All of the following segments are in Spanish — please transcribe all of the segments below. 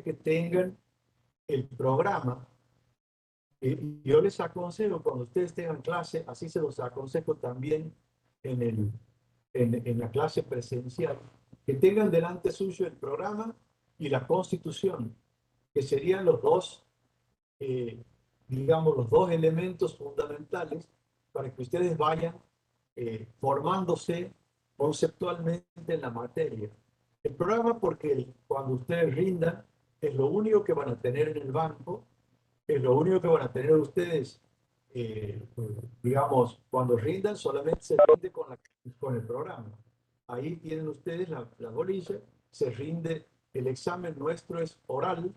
que tengan el programa. Yo les aconsejo, cuando ustedes tengan clase, así se los aconsejo también en la clase presencial, que tengan delante suyo el programa y la Constitución, que serían los dos, eh, digamos, los dos elementos fundamentales para que ustedes vayan formándose conceptualmente en la materia. El programa, porque cuando ustedes rindan, es lo único que van a tener en el banco, es lo único que van a tener ustedes, digamos, cuando rindan, solamente se rinde con el programa. Ahí tienen ustedes la bolilla, se rinde, el examen nuestro es oral,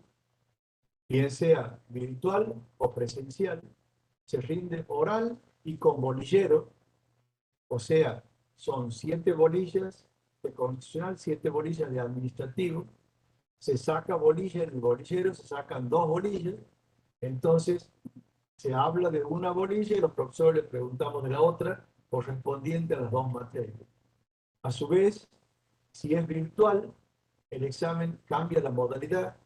bien sea virtual o presencial, se rinde oral y con bolillero, o sea, son 7 bolillas de constitucional, 7 bolillas de administrativo, se saca bolilla en el bolillero, se sacan 2 bolillas, entonces se habla de una bolilla y los profesores les preguntamos de la otra correspondiente a las 2 materias. A su vez, si es virtual, el examen cambia la modalidad.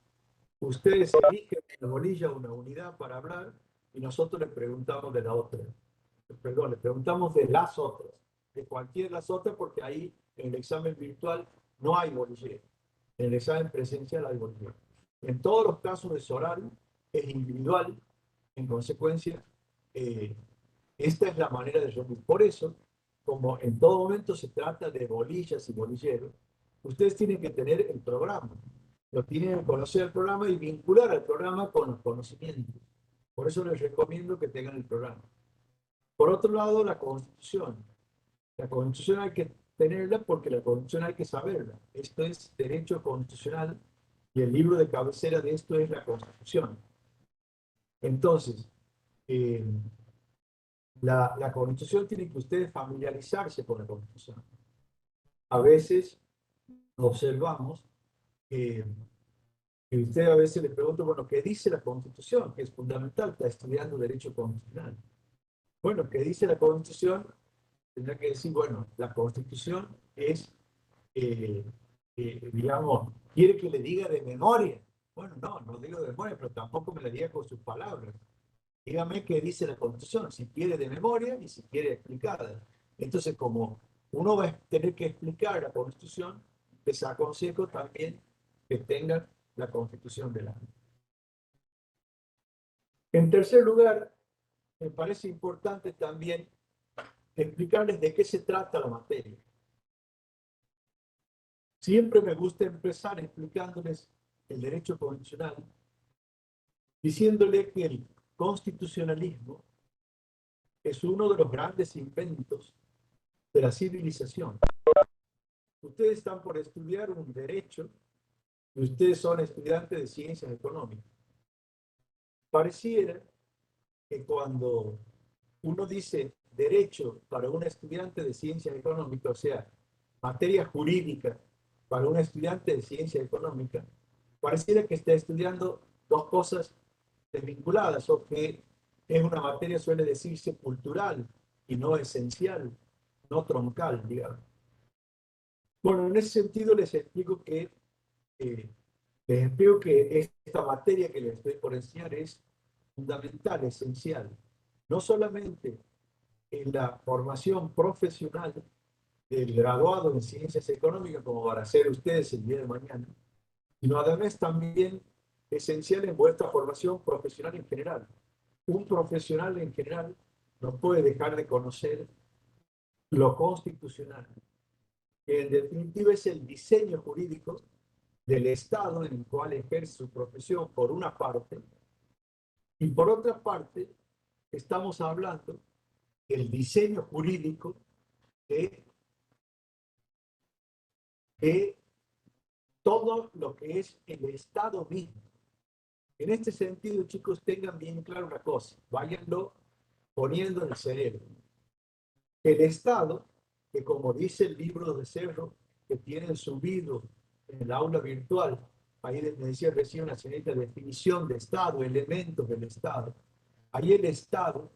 Ustedes eligen una bolilla, una unidad para hablar y nosotros les preguntamos de la otra. Perdón, les preguntamos de las otras, de cualquiera de las otras, porque ahí en el examen virtual no hay bolillero. En el examen presencial hay bolillero. En todos los casos es oral, es individual, en consecuencia, eh, esta es la manera de rendir. Por eso, como en todo momento se trata de bolillas y bolilleros, ustedes tienen que tener el programa. Lo tienen que conocer el programa y vincular al programa con los conocimientos. Por eso les recomiendo que tengan el programa. Por otro lado, la Constitución. La Constitución hay que tenerla porque la Constitución hay que saberla. Esto es derecho constitucional y el libro de cabecera de esto es la Constitución. Entonces, eh, la Constitución tiene que ustedes familiarizarse con la Constitución. A veces observamos que usted a veces le pregunta, bueno, ¿qué dice la Constitución? Que es fundamental, está estudiando derecho constitucional. Bueno, ¿qué dice la Constitución? Tendrá que decir, bueno, la Constitución es, eh, digamos, quiere que le diga de memoria. Bueno, no digo de memoria, pero tampoco me la diga con sus palabras. Dígame qué dice la Constitución, si quiere de memoria y si quiere explicada. Entonces, como uno va a tener que explicar la Constitución, les aconsejo también que tengan la Constitución delante. En tercer lugar, me parece importante también explicarles de qué se trata la materia. Siempre me gusta empezar explicándoles el derecho constitucional, diciéndole que el constitucionalismo es uno de los grandes inventos de la civilización. Ustedes están por estudiar un derecho y ustedes son estudiantes de ciencias económicas. Pareciera que cuando uno dice derecho para un estudiante de ciencias económicas, o sea, materia jurídica para un estudiante de ciencias económicas, pareciera que está estudiando dos cosas desvinculadas o que es una materia, suele decirse, cultural y no esencial, no troncal, digamos. Bueno, en ese sentido eh, les explico que esta materia que les estoy por enseñar es fundamental, esencial, no solamente en la formación profesional del graduado en ciencias económicas, como van a ser ustedes el día de mañana, sino además también esencial en vuestra formación profesional en general. Un profesional en general no puede dejar de conocer lo constitucional, que en definitiva es el diseño jurídico del Estado en el cual ejerce su profesión por una parte, y por otra parte estamos hablando del diseño jurídico de, de todo lo que es el Estado mismo. En este sentido, chicos, tengan bien claro una cosa, váyanlo poniendo en el cerebro. El Estado, que como dice el libro de Cerro, que tienen subido en el aula virtual, ahí me decía recién una señorita definición de Estado, elementos del Estado. Ahí el Estado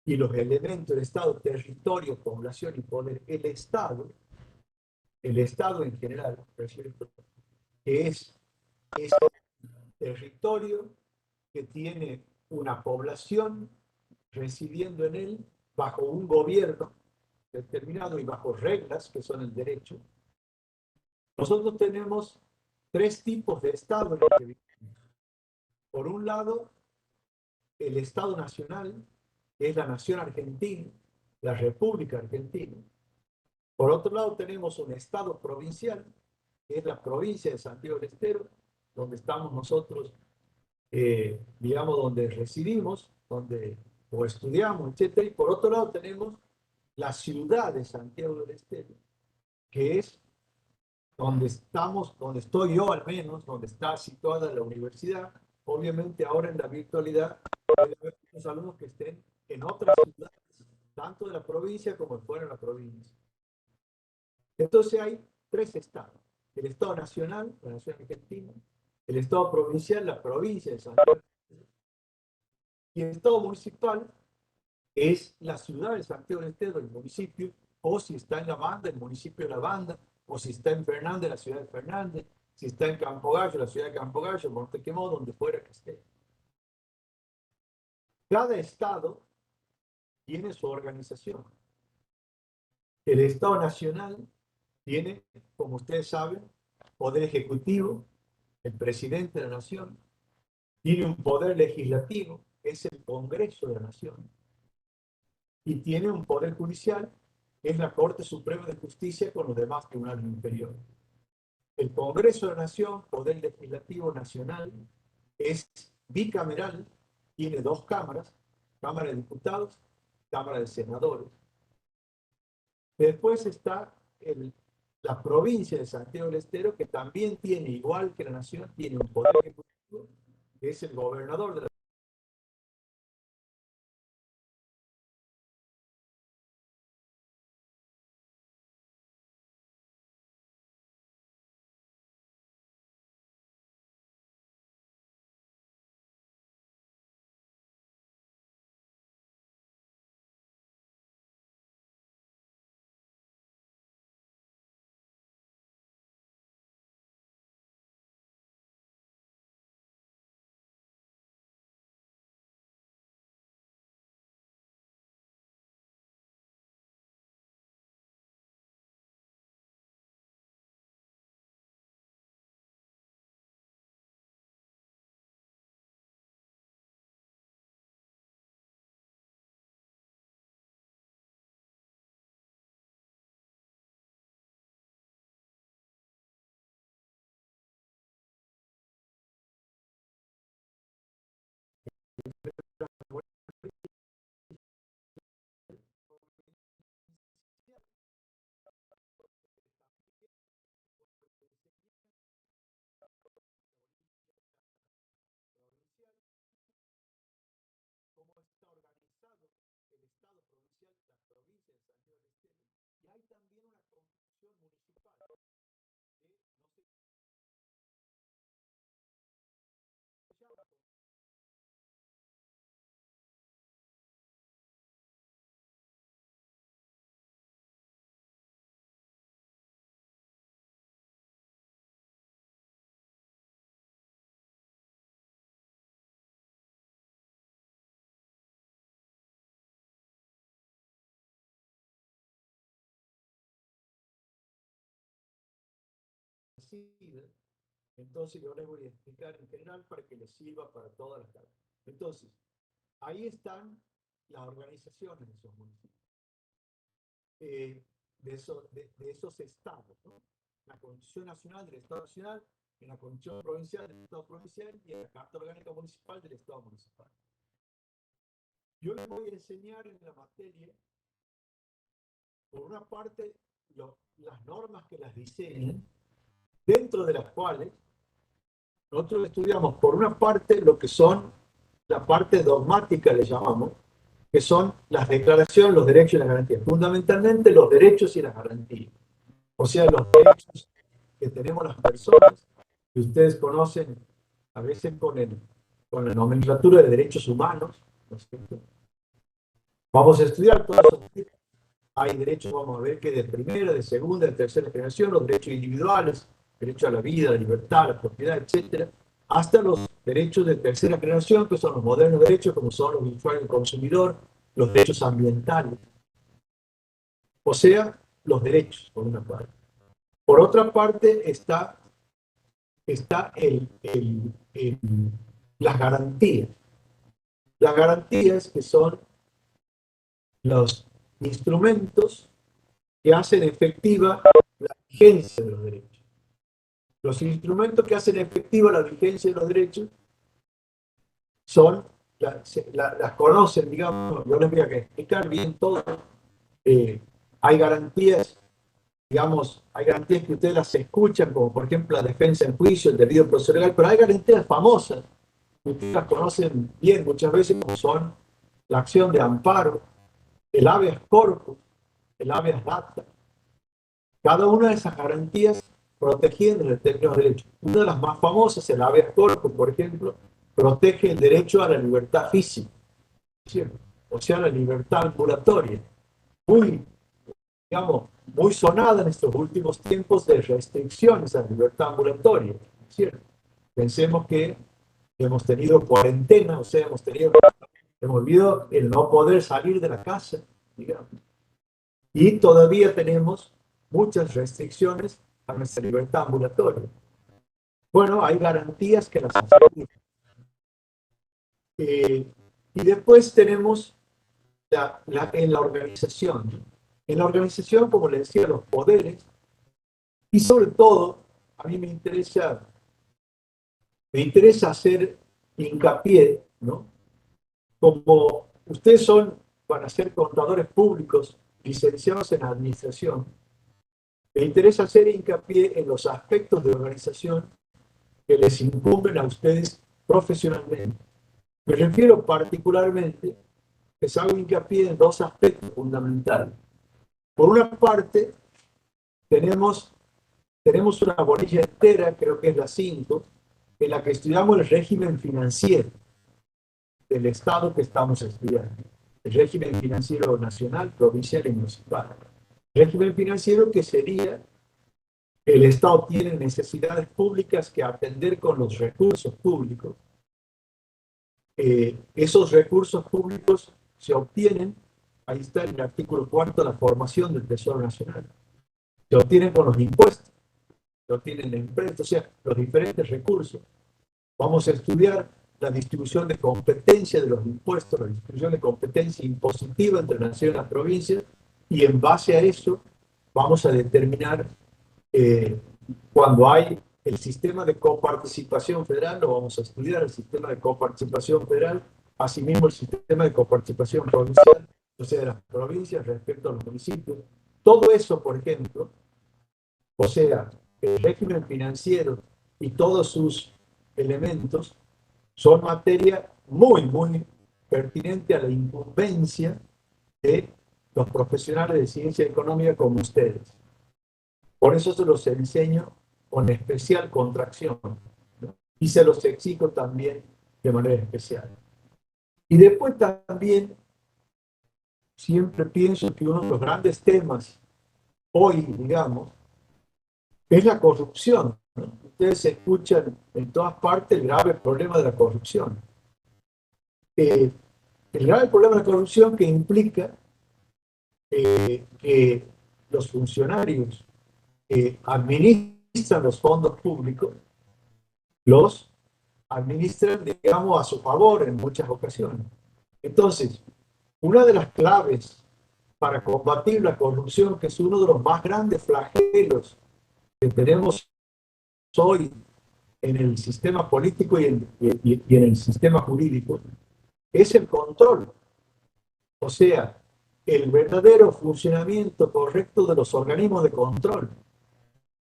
y los elementos del Estado, territorio, población y poder, el Estado en general, ¿no es cierto? Que es es un territorio que tiene una población residiendo en él bajo un gobierno determinado y bajo reglas que son el derecho. Nosotros tenemos tres tipos de Estado en el que vivimos. Por un lado, el Estado nacional, que es la nación argentina, la República Argentina. Por otro lado, tenemos un Estado provincial, que es la provincia de Santiago del Estero, donde estamos nosotros, digamos, donde residimos, donde o estudiamos, etcétera. Y por otro lado, tenemos la ciudad de Santiago del Estero, que es donde estamos, donde estoy yo al menos, donde está situada la universidad. Obviamente ahora en la virtualidad puede haber muchos alumnos que estén en otras ciudades, tanto de la provincia como fuera de la provincia. Entonces hay tres estados: el Estado nacional, la nación argentina; el Estado provincial, la provincia de Santiago; y el Estado municipal es la ciudad de Santiago del Estero, el municipio, o si está en La Banda, el municipio de La Banda, o si está en Fernández, la ciudad de Fernández, si está en Campo Gallo, la ciudad de Campo Gallo, Montequemó, donde fuera que esté. Cada estado tiene su organización. El Estado nacional tiene, como ustedes saben, poder ejecutivo, el presidente de la nación; tiene un poder legislativo, que es el Congreso de la Nación; y tiene un poder judicial, que es la Corte Suprema de Justicia con los demás tribunales inferiores. El Congreso de la Nación, poder legislativo nacional, es bicameral, tiene dos cámaras: Cámara de Diputados, Cámara de Senadores. Después está la provincia de Santiago del Estero, que también tiene, igual que la nación, tiene un poder ejecutivo, que es el gobernador de la cómo está organizado el Estado provincial, la provincia de Santiago del Estero. Y hay también una constitución municipal, que no se llama decide. Entonces yo les voy a explicar en general para que les sirva para todas las tareas. Entonces, ahí están las organizaciones de esos municipios, de esos estados, ¿no? La Constitución Nacional del Estado Nacional, en la Constitución Provincial del Estado Provincial y en la Carta Orgánica Municipal del Estado Municipal. Yo les voy a enseñar en la materia, por una parte, las normas que las diseñan, dentro de las cuales nosotros estudiamos, por una parte, lo que son la parte dogmática, le llamamos, que son las declaraciones, los derechos y las garantías. Fundamentalmente los derechos y las garantías. O sea, los derechos que tenemos las personas, que ustedes conocen a veces con la nomenclatura de derechos humanos, ¿no es cierto? Vamos a estudiar todos esos derechos. Hay derechos, vamos a ver, que de primera, de segunda, de tercera generación, los derechos individuales, derecho a la vida, a la libertad, a la propiedad, etcétera, hasta los derechos de tercera generación, que son los modernos derechos, como son los de usuario y consumidor, los derechos ambientales, o sea, los derechos, por una parte. Por otra parte está las garantías. Las garantías que son los instrumentos que hacen efectiva la vigencia de los derechos. Los instrumentos que hacen efectiva la vigencia de los derechos son, las conocen, digamos, yo les voy a explicar bien todo. Hay garantías, digamos, hay garantías que ustedes las escuchan, como por ejemplo la defensa en juicio, el debido proceso legal, pero hay garantías famosas, que ustedes las conocen bien muchas veces, como son la acción de amparo, el habeas corpus, el habeas data. Cada una de esas garantías protegiendo el término de derechos. Una de las más famosas, el habeas corpus, por ejemplo, protege el derecho a la libertad física, ¿cierto? O sea, la libertad ambulatoria. Muy, digamos, muy sonada en estos últimos tiempos de restricciones a la libertad ambulatoria, ¿cierto? Pensemos que hemos tenido cuarentena, o sea, hemos vivido el no poder salir de la casa, digamos. Y todavía tenemos muchas restricciones a nuestra libertad ambulatoria. Bueno, hay garantías que las aseguran. Y después tenemos en la organización. En la organización, como les decía, los poderes, y sobre todo, a mí me interesa hacer hincapié, ¿no? Como ustedes van a ser contadores públicos, licenciados en administración, me interesa hacer hincapié en los aspectos de organización que les incumben a ustedes profesionalmente. Me refiero particularmente, les hago hincapié en dos aspectos fundamentales. Por una parte, tenemos una bolilla entera, creo que es la 5, en la que estudiamos el régimen financiero del Estado que estamos estudiando. El régimen financiero nacional, provincial y municipal. El régimen financiero que sería: el Estado tiene necesidades públicas que atender con los recursos públicos. Esos recursos públicos se obtienen, ahí está en el artículo 4 de la formación del Tesoro Nacional, se obtienen con los impuestos, se obtienen de impuestos, o sea, los diferentes recursos. Vamos a estudiar la distribución de competencia de los impuestos, la distribución de competencia impositiva entre la nación y las provincias, y en base a eso vamos a determinar cuando hay el sistema de coparticipación federal, lo vamos a estudiar, el sistema de coparticipación federal, asimismo el sistema de coparticipación provincial, o sea, de las provincias respecto a los municipios. Todo eso, por ejemplo, o sea, el régimen financiero y todos sus elementos son materia muy, muy pertinente a la incumbencia de los profesionales de ciencia económica como ustedes. Por eso se los enseño con especial contracción, ¿no? Y se los exijo también de manera especial. Y después también siempre pienso que uno de los grandes temas hoy, digamos, es la corrupción, ¿no? Ustedes escuchan en todas partes el grave problema de la corrupción. El grave problema de la corrupción que implica que los funcionarios que administran los fondos públicos los administran, digamos, a su favor en muchas ocasiones. Entonces, una de las claves para combatir la corrupción, que es uno de los más grandes flagelos que tenemos hoy en el sistema político y en el sistema jurídico, es el control. O sea, el verdadero funcionamiento correcto de los organismos de control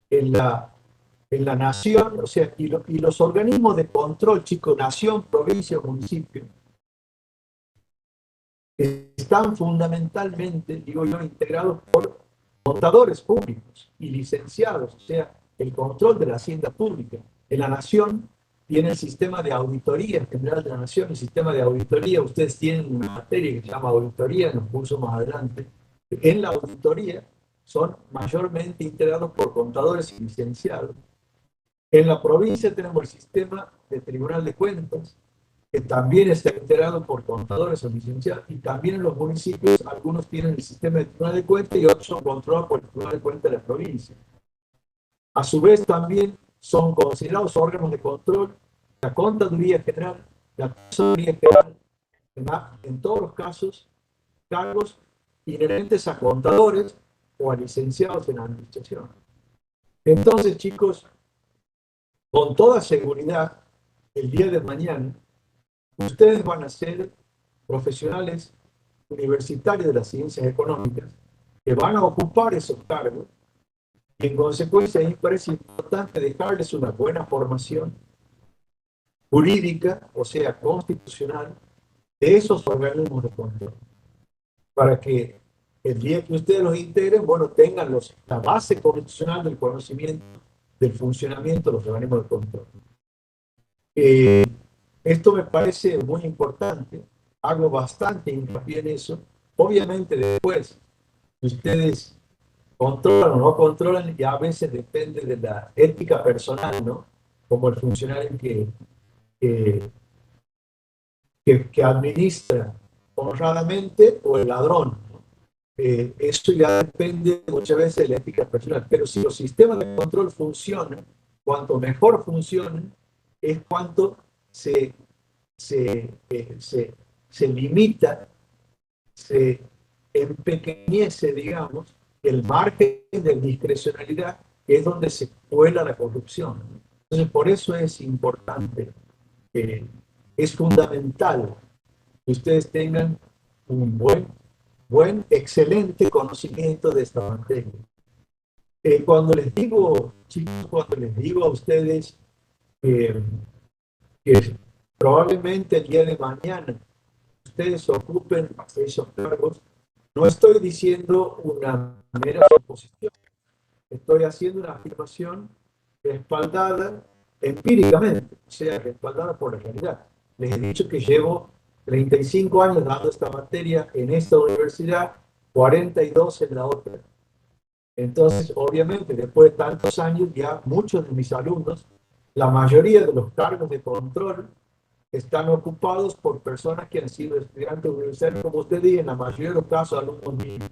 en la nación, o sea, y los organismos de control, chicos, nación, provincia, municipio, están fundamentalmente, digo yo, integrados por contadores públicos y licenciados, o sea, el control de la hacienda pública. En la nación tiene el sistema de auditoría general de la nación, el sistema de auditoría, ustedes tienen una materia que se llama auditoría en los cursos más adelante. En la auditoría son mayormente integrados por contadores y licenciados. En la provincia tenemos el sistema de Tribunal de Cuentas, que también está integrado por contadores o licenciados, y también en los municipios algunos tienen el sistema de Tribunal de Cuentas y otros son controlados por el Tribunal de Cuentas de la provincia. A su vez también son considerados órganos de control la Contaduría General, la Tesorería General, en todos los casos, cargos inherentes a contadores o a licenciados en administración. Entonces, chicos, con toda seguridad, el día de mañana, ustedes van a ser profesionales universitarios de las ciencias económicas que van a ocupar esos cargos y en consecuencia a mí me parece importante dejarles una buena formación jurídica, o sea, constitucional, de esos organismos de control, para que el día que ustedes los integren, bueno, tengan la base constitucional del conocimiento del funcionamiento de los organismos de control. Esto me parece muy importante, hago bastante hincapié en eso. Obviamente después, ustedes controlan o no controlan, y a veces depende de la ética personal, ¿no? Como el funcionario que, que administra honradamente o el ladrón, ¿no? Eso ya depende muchas veces de la ética personal, pero si los sistemas de control funcionan, cuanto mejor funcionan, es cuanto se, se limita, se empequeñece, digamos, el margen de discrecionalidad, que es donde se cuela la corrupción. Entonces, por eso es importante, es fundamental que ustedes tengan un excelente conocimiento de esta materia. Cuando les digo, chicos, cuando les digo a ustedes que probablemente el día de mañana ustedes ocupen esos cargos, no estoy diciendo una mera suposición, estoy haciendo una afirmación respaldada empíricamente, o sea, respaldada por la realidad. Les he dicho que llevo 35 años dando esta materia en esta universidad, 42 en la otra. Entonces, obviamente, después de tantos años, ya muchos de mis alumnos, la mayoría de los cargos de control están ocupados por personas que han sido estudiantes universitarios, como usted dice, en la mayoría de los casos, alumnos míos.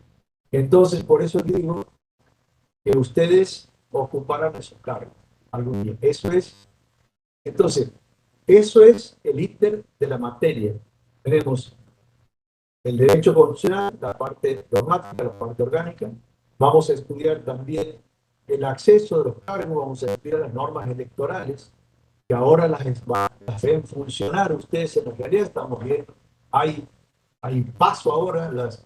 Entonces, por eso digo que ustedes ocuparán esos cargos algún día. Eso es, entonces, eso es el íter de la materia. Tenemos el derecho constitucional, la parte dogmática, la parte orgánica. Vamos a estudiar también el acceso de los cargos, vamos a estudiar las normas electorales, que ahora las ven funcionar ustedes en la realidad, estamos viendo, hay paso ahora, las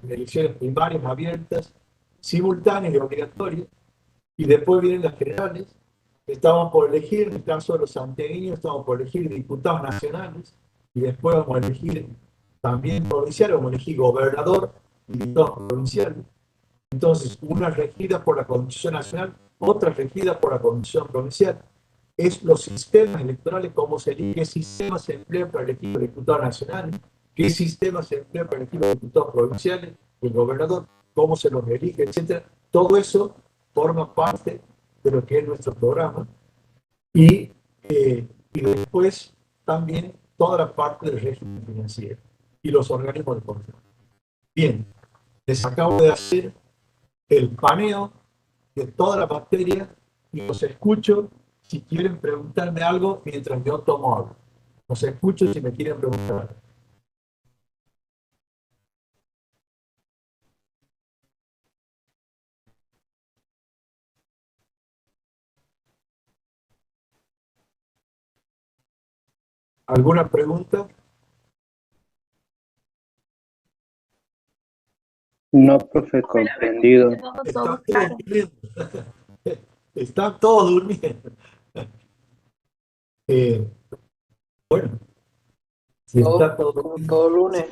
elecciones primarias abiertas, simultáneas y obligatorias, y después vienen las generales. Estamos por elegir, en el caso de los santiagueños, estamos por elegir diputados nacionales, y después vamos a elegir también provinciales, vamos a elegir gobernador y diputados provinciales. Entonces, una regida por la Constitución Nacional, otra regida por la Constitución Provincial. Es los sistemas electorales, cómo se elige, qué sistema se emplea para elegir los diputados nacionales, qué sistema se emplea para elegir los diputados provinciales, el gobernador, cómo se los elige, etcétera. Todo eso forma parte de lo que es nuestro programa. Y después también toda la parte del régimen financiero y los organismos de control. Bien, les acabo de hacer el paneo de toda la materia y los escucho si quieren preguntarme algo mientras yo tomo algo. Los escucho si me quieren preguntar. ¿Alguna pregunta? No, profe, comprendido. Están todos durmiendo. Están todos durmiendo. Bueno, si está todo Como durmiendo, todo lunes.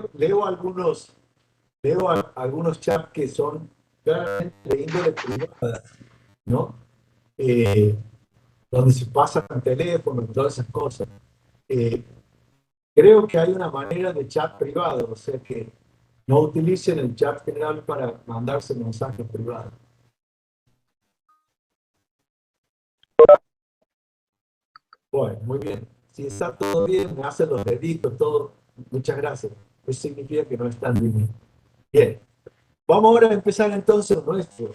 leo algunos chats que son claramente de índole privada, ¿no? Donde se pasan teléfono y todas esas cosas. Creo que hay una manera de chat privado, o sea que no utilicen el chat general para mandarse mensajes privados. Bueno, muy bien. Si está todo bien, me hacen los deditos, todo. Muchas gracias. Eso significa que no están bien. Bien. Vamos ahora a empezar entonces nuestro.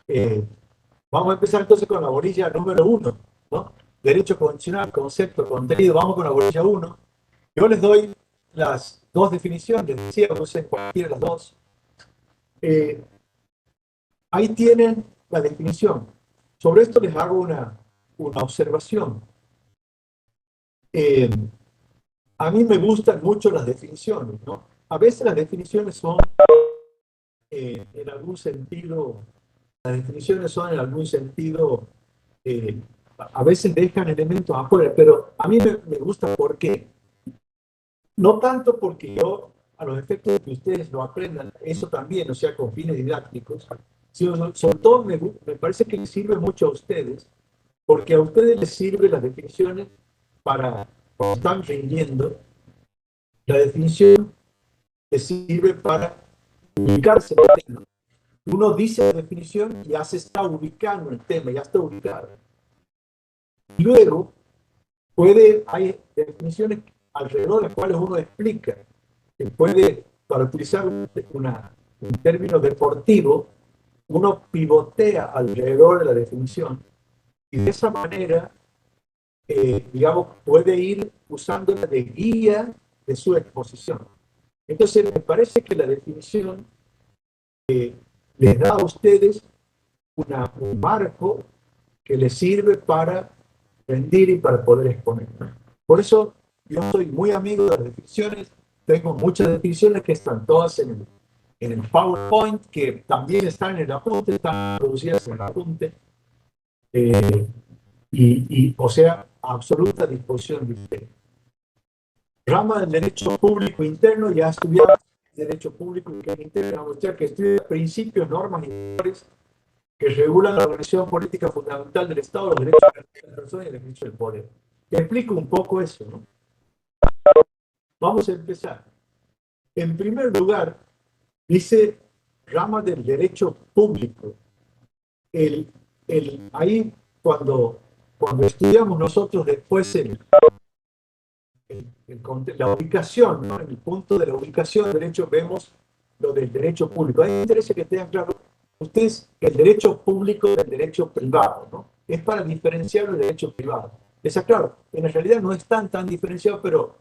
eh, Vamos a empezar entonces con la bolilla número uno, ¿no? Derecho constitucional, concepto, contenido. Vamos con la bolilla uno. Yo les doy las dos definiciones, decía, usen cualquiera de las dos. Eh, Ahí tienen la definición. Sobre esto les hago una observación. Eh, a mí me gustan mucho las definiciones, ¿no? A veces las definiciones son, en algún sentido, las definiciones son en algún sentido, eh, a veces dejan elementos afuera, pero a mí me gusta porque, no tanto porque yo, a los efectos de que ustedes lo aprendan, eso también, o sea, con fines didácticos, sino sobre todo me parece que les sirve mucho a ustedes, porque a ustedes les sirven las definiciones para, cuando están rindiendo, la definición les sirve para ubicarse en el tema. Uno dice la definición y ya se está ubicando en el tema, ya está ubicado. Luego, hay definiciones alrededor de las cuales uno explica, que puede, para utilizar un término deportivo, uno pivotea alrededor de la definición y de esa manera, digamos, puede ir usándola de guía de su exposición. Entonces, me parece que la definición les da a ustedes un marco que les sirve para rendir y para poder exponer. Por eso yo soy muy amigo de las definiciones, tengo muchas definiciones que están todas en el PowerPoint, que también están en el apunte, están producidas en el apunte, eh, o sea, a absoluta disposición de usted. Rama del derecho público interno, ya estudiaba derecho público interno, o sea, que estudia principios, normas y valores que regulan la organización política fundamental del Estado, los derechos de las personas y el ejercicio del poder. Te explico un poco eso, ¿no? Vamos a empezar. En primer lugar, dice rama del derecho público. Ahí, cuando estudiamos nosotros después la ubicación, ¿no? En el punto de la ubicación del derecho vemos lo del derecho público. A mí me interesa que tengan claro ustedes el derecho público del derecho privado, ¿no? Es para diferenciar el derecho privado. Está claro, en realidad no están tan diferenciados, pero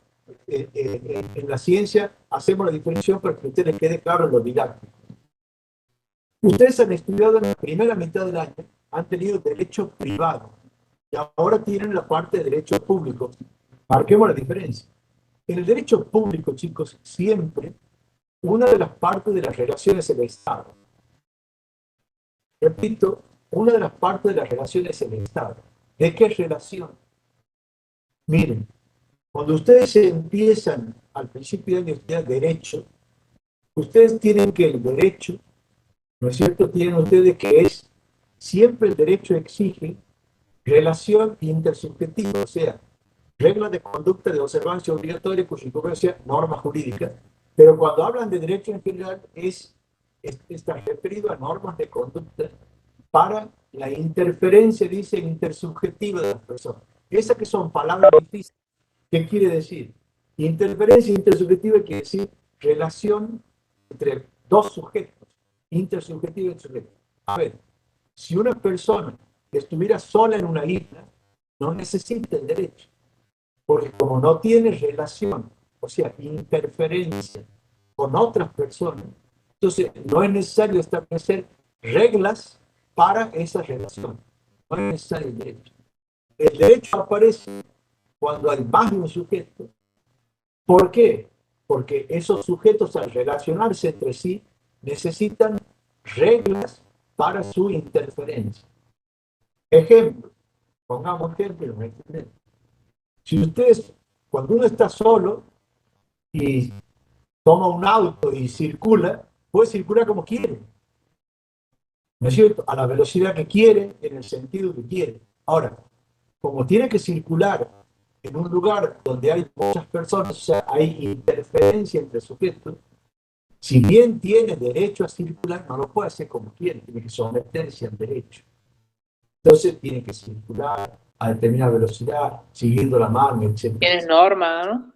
en la ciencia hacemos la diferenciación para que a ustedes les quede claro en lo didáctico. Ustedes han estudiado en la primera mitad del año, han tenido derecho privado y ahora tienen la parte de derecho público. Marquemos la diferencia. En el derecho público, chicos, siempre una de las partes de las relaciones es el Estado. Repito, una de las partes de las relaciones es el Estado. ¿De qué relación? Miren, cuando ustedes empiezan al principio de año a estudiar derecho, ustedes tienen que el derecho, ¿no es cierto? Tienen ustedes que es, siempre el derecho exige relación intersubjetiva, o sea, reglas de conducta de observancia obligatoria, cuya incumbencia norma jurídica, pero cuando hablan de derecho en general está referido a normas de conducta para la interferencia, dice, intersubjetiva de las personas. Esas que son palabras difíciles. ¿Qué quiere decir? Interferencia intersubjetiva quiere decir relación entre dos sujetos, intersubjetiva y sujeto. A ver, si una persona estuviera sola en una isla, no necesita el derecho, porque como no tiene relación, o sea, interferencia con otras personas, entonces no es necesario establecer reglas para esa relación. No es necesario el derecho. El derecho aparece cuando hay más de un sujeto. ¿Por qué? Porque esos sujetos al relacionarse entre sí necesitan reglas para su interferencia. Ejemplo, pongamos ejemplo, ¿me entienden? Si ustedes, cuando uno está solo y toma un auto y circula, puede circular como quiere, ¿no es cierto? A la velocidad que quiere, en el sentido que quiere. Ahora, como tiene que circular en un lugar donde hay muchas personas, o sea, hay interferencia entre sujetos, si bien tiene derecho a circular, no lo puede hacer como quiere, tiene que someterse al derecho. Entonces tiene que circular, a determinada velocidad, siguiendo la mano, etc. Tienes normas, ¿no?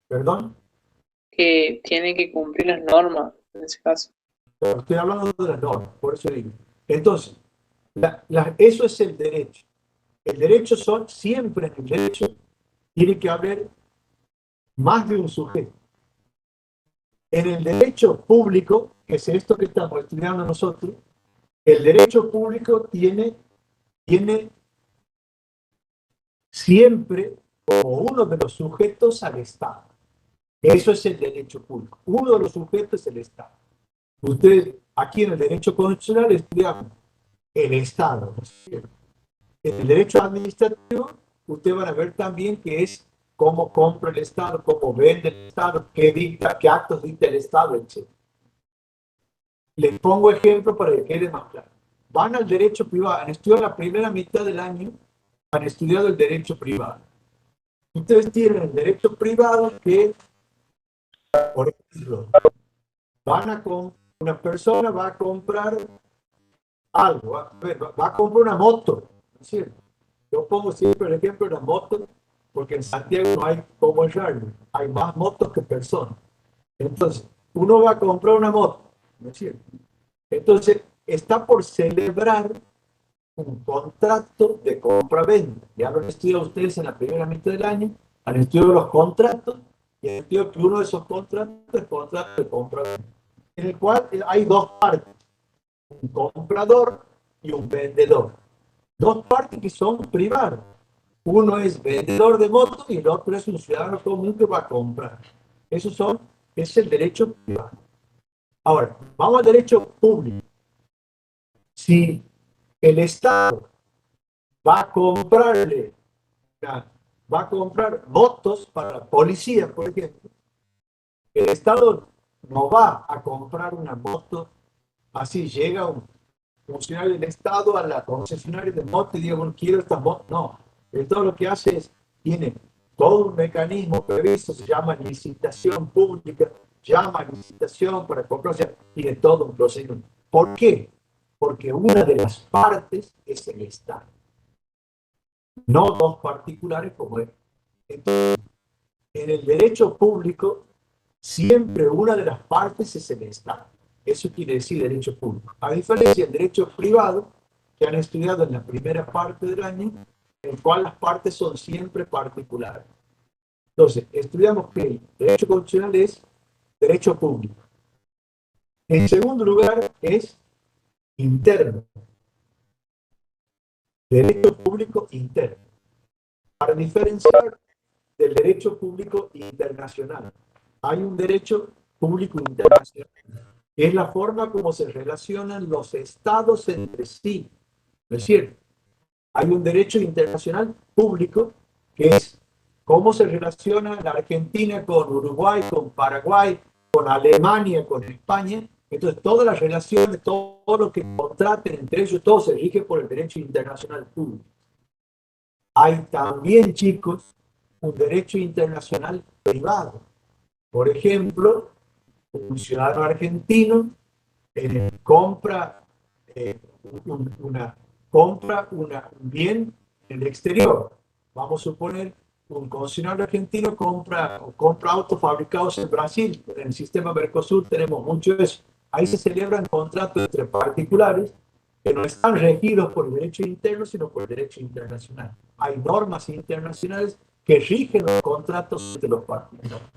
¿Perdón? Que tiene que cumplir las normas, en ese caso. Pero estoy hablando de las normas, por eso digo. Entonces, eso es el derecho. El derecho siempre en el derecho tiene que haber más de un sujeto. En el derecho público, que es esto que estamos estudiando nosotros, el derecho público tiene siempre como uno de los sujetos al Estado. Eso es el derecho público. Uno de los sujetos es el Estado. Ustedes, aquí en el derecho constitucional, estudiamos el Estado, ¿no es cierto? En el derecho administrativo, ustedes van a ver también que es cómo compra el Estado, cómo vende el Estado, qué actos dicta el Estado, etc. Les pongo ejemplo para que quede más claro. Van al derecho privado, han estudiado la primera mitad del año, han estudiado el derecho privado. Ustedes tienen el derecho privado que, por ejemplo, una persona va a comprar algo, va a comprar una moto, ¿no es cierto? Yo pongo siempre el ejemplo de la moto, porque en Santiago no hay como hallarlo, hay más motos que personas. Entonces, uno va a comprar una moto, ¿no es cierto? Entonces, está por celebrar un contrato de compra-venta. Ya lo han estudiado ustedes en la primera mitad del año, han estudiado los contratos y han estudiado que uno de esos contratos es el contrato de compra-venta, en el cual hay dos partes, un comprador y un vendedor. Dos partes que son privadas. Uno es vendedor de motos y el otro es un ciudadano común que va a comprar. Es el derecho privado. Ahora, vamos al derecho público. Si el Estado va a comprarle, va a comprar motos para la policía, por ejemplo, el Estado no va a comprar una moto así, llega un funcionario del Estado a la concesionaria de moto y dice, bueno, quiero esta moto. No, el Estado lo que hace es, tiene todo un mecanismo previsto, se llama licitación pública, llama licitación para comprar, o sea, tiene todo un procedimiento. ¿Por qué? Porque una de las partes es el Estado, no dos particulares como es. Entonces, en el derecho público, siempre una de las partes es el Estado. Eso quiere decir derecho público. A diferencia del derecho privado, que han estudiado en la primera parte del año, en el cual las partes son siempre particulares. Entonces, estudiamos que el derecho constitucional es derecho público. En segundo lugar, es interno. Derecho público interno. Para diferenciar del derecho público internacional, hay un derecho público internacional. Es la forma como se relacionan los estados entre sí. ¿No es cierto? Hay un derecho internacional público que es cómo se relaciona la Argentina con Uruguay, con Paraguay, con Alemania, con España. Entonces, todas las relaciones, todo lo que contraten entre ellos, todo se rige por el derecho internacional público. Hay también, chicos, un derecho internacional privado. Por ejemplo, un ciudadano argentino compra, un bien en el exterior. Vamos a suponer un concesionario argentino compra autos fabricados en Brasil. En el sistema Mercosur tenemos mucho de eso. Ahí se celebran contratos entre particulares que no están regidos por el derecho interno, sino por el derecho internacional. Hay normas internacionales que rigen los contratos entre los particulares.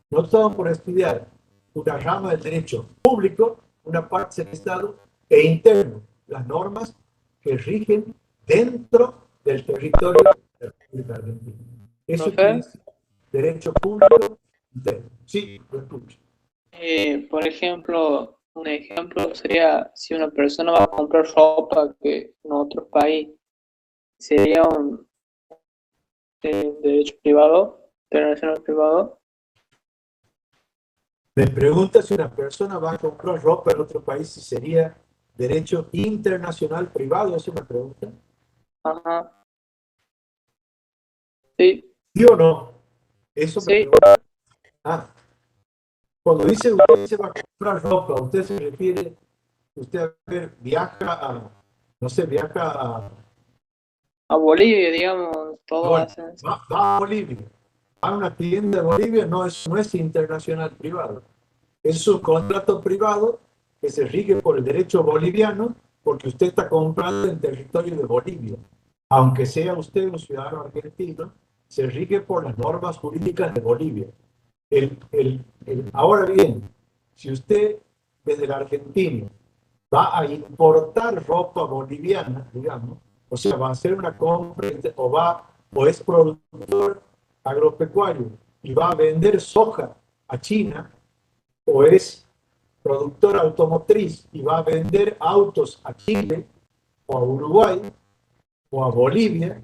Nosotros estamos por estudiar una rama del derecho público, una parte del Estado, e interno, las normas que rigen dentro del territorio de la República Argentina. Eso es derecho público interno. Sí, lo escucho. Por ejemplo, un ejemplo sería si una persona va a comprar ropa que en otro país sería un derecho privado, internacional privado. Me pregunta si una persona va a comprar ropa en otro país, si sería derecho internacional privado, eso me pregunta. Ajá. Sí, ¿Sí o no? Eso me sí. pregunta. Ah, cuando dice usted se va a comprar ropa, usted se refiere, usted a ver, viaja a, no sé, viaja A Bolivia, digamos, todo Bueno, hacen eso. va a Bolivia. Va a una tienda de Bolivia, no es internacional privado. Es un contrato privado que se rige por el derecho boliviano porque usted está comprando en territorio de Bolivia. Aunque sea usted un ciudadano argentino, se rige por las normas jurídicas de Bolivia. Ahora bien, si usted desde la Argentina va a importar ropa boliviana, digamos, o sea, va a hacer una compra o es productor agropecuario y va a vender soja a China, o es productor automotriz y va a vender autos a Chile o a Uruguay o a Bolivia,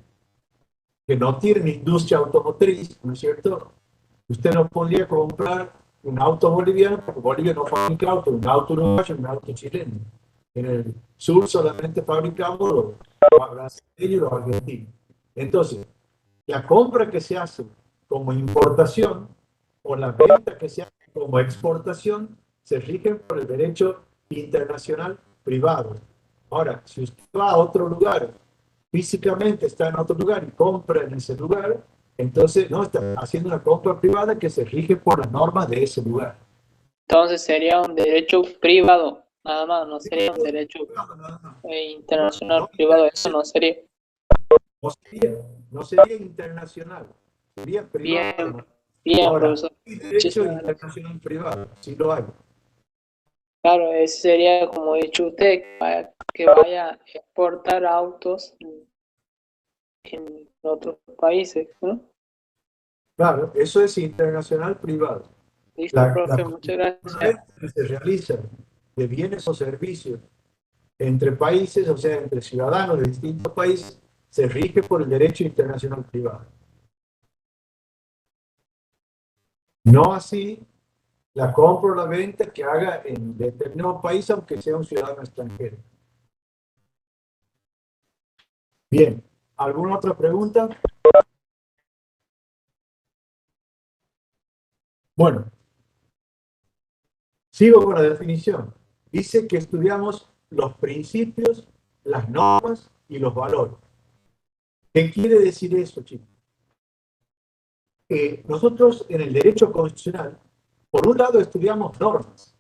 que no tienen industria automotriz, ¿no es cierto? Usted no podría comprar un auto boliviano porque Bolivia no fabrica autos, un auto uruguayo, un auto chileno. En el sur solamente fabricamos los brasileños y los argentinos. Entonces, la compra que se hace como importación o la venta que se hace como exportación se rigen por el derecho internacional privado. Ahora, si usted va a otro lugar, físicamente está en otro lugar y compra en ese lugar, entonces no está haciendo una compra privada que se rige por las normas de ese lugar. Entonces sería un derecho privado, nada más, no sería un derecho internacional No, privado, eso no sería. no sería, no sería internacional, sería Bien, privado. bien, Ahora, profesor. hay derecho Muchísimas gracias. internacional privado, sí lo hay. Claro, ese sería, como ha dicho usted, que vaya a exportar autos en otros países, ¿no? Claro, eso es internacional privado. Listo, La profe, muchas gracias. comercio que se realiza de bienes o servicios entre países, o sea, entre ciudadanos de distintos países, se rige por el derecho internacional privado. No así la compra o la venta que haga en determinado país, aunque sea un ciudadano extranjero. Bien, ¿alguna otra pregunta? Bueno, sigo con la definición. Dice que estudiamos los principios, las normas y los valores. ¿Qué quiere decir eso, chicos? Nosotros en el derecho constitucional, por un lado estudiamos normas.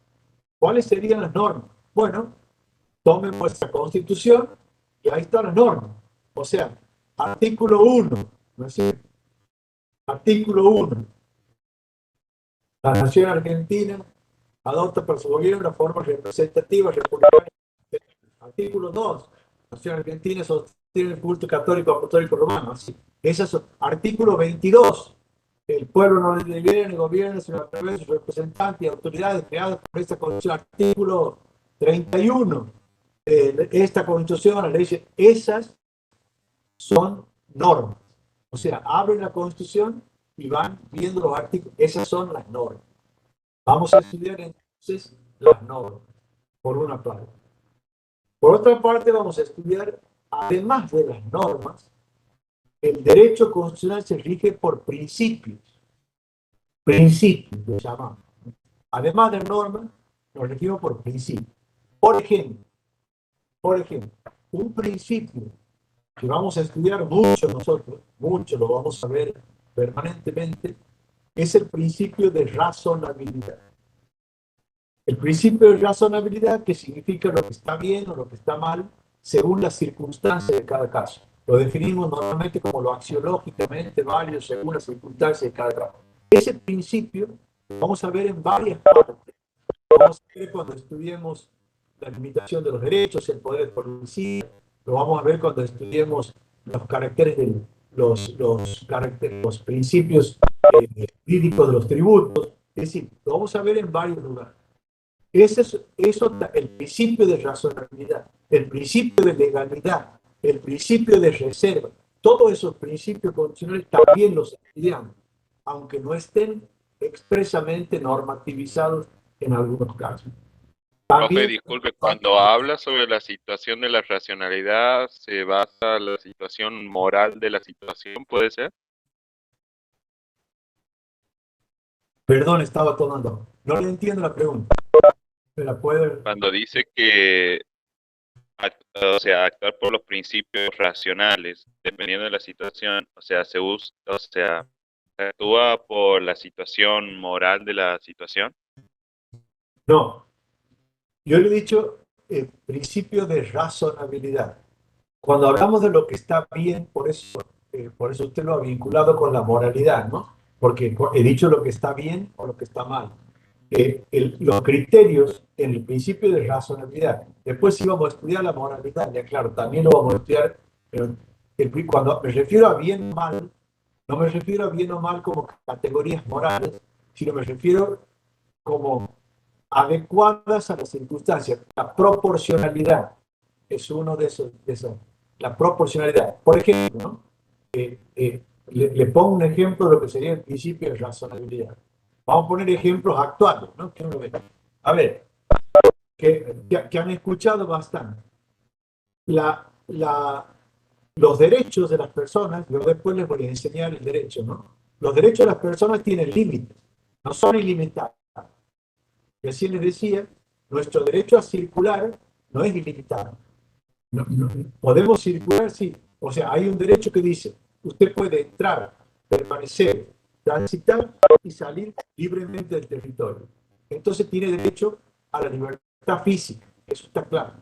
¿Cuáles serían las normas? Bueno, tomen vuestra constitución y ahí están las normas. O sea, artículo 1, ¿no es cierto? Artículo 1. La nación argentina adopta para su gobierno la forma representativa republicana. Artículo 2. La nación argentina sostiene el culto católico apostólico romano. Así. Artículo 22. El pueblo no le debe ni gobierno, sino a través de sus representantes y autoridades creadas por esta constitución. Artículo 31. Esta constitución, la ley, esas son normas. O sea, abren la constitución y van viendo los artículos. Esas son las normas. Vamos a estudiar entonces las normas, por una parte. Por otra parte, vamos a estudiar, además de las normas, el derecho constitucional se rige por principios. Principios, lo llamamos. Además de normas, nos regimos por principios. Por ejemplo, un principio que vamos a estudiar mucho nosotros, mucho lo vamos a ver permanentemente, es el principio de razonabilidad. El principio de razonabilidad, que significa lo que está bien o lo que está mal según las circunstancias de cada caso. Lo definimos normalmente como lo axiológicamente válido según las circunstancias de cada caso. Ese principio vamos a ver en varias partes. Vamos a ver cuando estudiemos la limitación de los derechos, el poder de policía, lo vamos a ver cuando estudiemos los caracteres de los principios jurídicos de los tributos. Es decir, lo vamos a ver en varios lugares. El principio de razonabilidad, el principio de legalidad, el principio de reserva, todos esos principios constitucionales también los estudiamos, aunque no estén expresamente normativizados en algunos casos. Profe, También, disculpe, cuando habla sobre la situación de la racionalidad, ¿se basa la situación moral de la situación, puede ser? perdón, estaba tomando, no le entiendo la pregunta. ¿Me la puede? Cuando dice que o sea, actuar por los principios racionales, dependiendo de la situación, o sea, se actúa por la situación moral de la situación. No, yo le he dicho el principio de razonabilidad. Cuando hablamos de lo que está bien, por eso usted lo ha vinculado con la moralidad, ¿no? Porque he dicho lo que está bien o lo que está mal. Los criterios en el principio de razonabilidad. Después si vamos a estudiar la moralidad, ya claro, también lo vamos a estudiar, pero cuando me refiero a bien o mal, no me refiero a bien o mal como categorías morales, sino me refiero como adecuadas a las circunstancias. La proporcionalidad es uno de esos. La proporcionalidad. Por ejemplo, ¿no? Le pongo un ejemplo de lo que sería el principio de razonabilidad. Vamos a poner ejemplos actuales, ¿no? Que uno ve. A ver, que han escuchado bastante. La, la, los derechos de las personas, yo después les voy a enseñar el derecho, ¿no? Los derechos de las personas tienen límites, no son ilimitados. Y así les decía, nuestro derecho a circular no es ilimitado. Podemos circular, sí. O sea, hay un derecho que dice, usted puede entrar, permanecer, transitar y salir libremente del territorio. Entonces tiene derecho a la libertad física, eso está claro.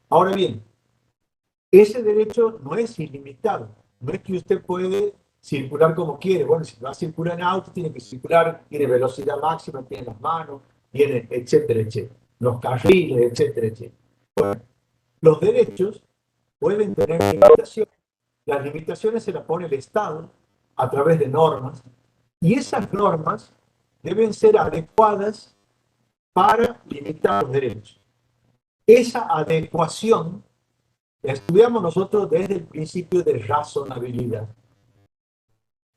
Ahora bien, ese derecho no es ilimitado, no es que usted puede circular como quiere. Bueno, si va a circular en auto, tiene que circular, tiene velocidad máxima, tiene las manos, tiene, etcétera, etcétera. Los carriles, etcétera, etcétera. Bueno, los derechos pueden tener limitaciones. Las limitaciones se las pone el Estado a través de normas, y esas normas deben ser adecuadas para limitar los derechos. Esa adecuación la estudiamos nosotros desde el principio de razonabilidad.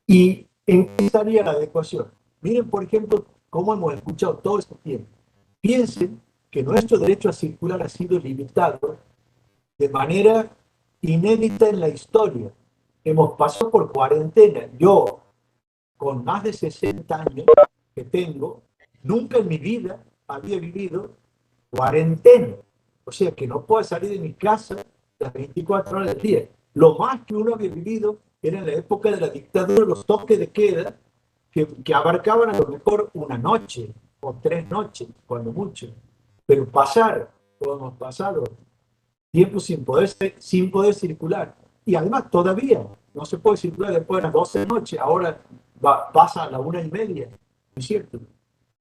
¿Y en qué estaría la adecuación? Miren, por ejemplo, cómo hemos escuchado todo este tiempo. Piensen que nuestro derecho a circular ha sido limitado de manera inédita en la historia. Hemos pasado por cuarentena. Yo, con más de 60 años que tengo, nunca en mi vida había vivido cuarentena. O sea, que no puedo salir de mi casa las 24 horas del día. Lo más que uno había vivido era en la época de la dictadura, los toques de queda, que abarcaban a lo mejor una noche o 3 noches, cuando mucho. Pero como hemos pasado, tiempo sin poder circular. Y además todavía no se puede circular después de las 12 de la noche, ahora pasa a la 1:30, ¿no es cierto?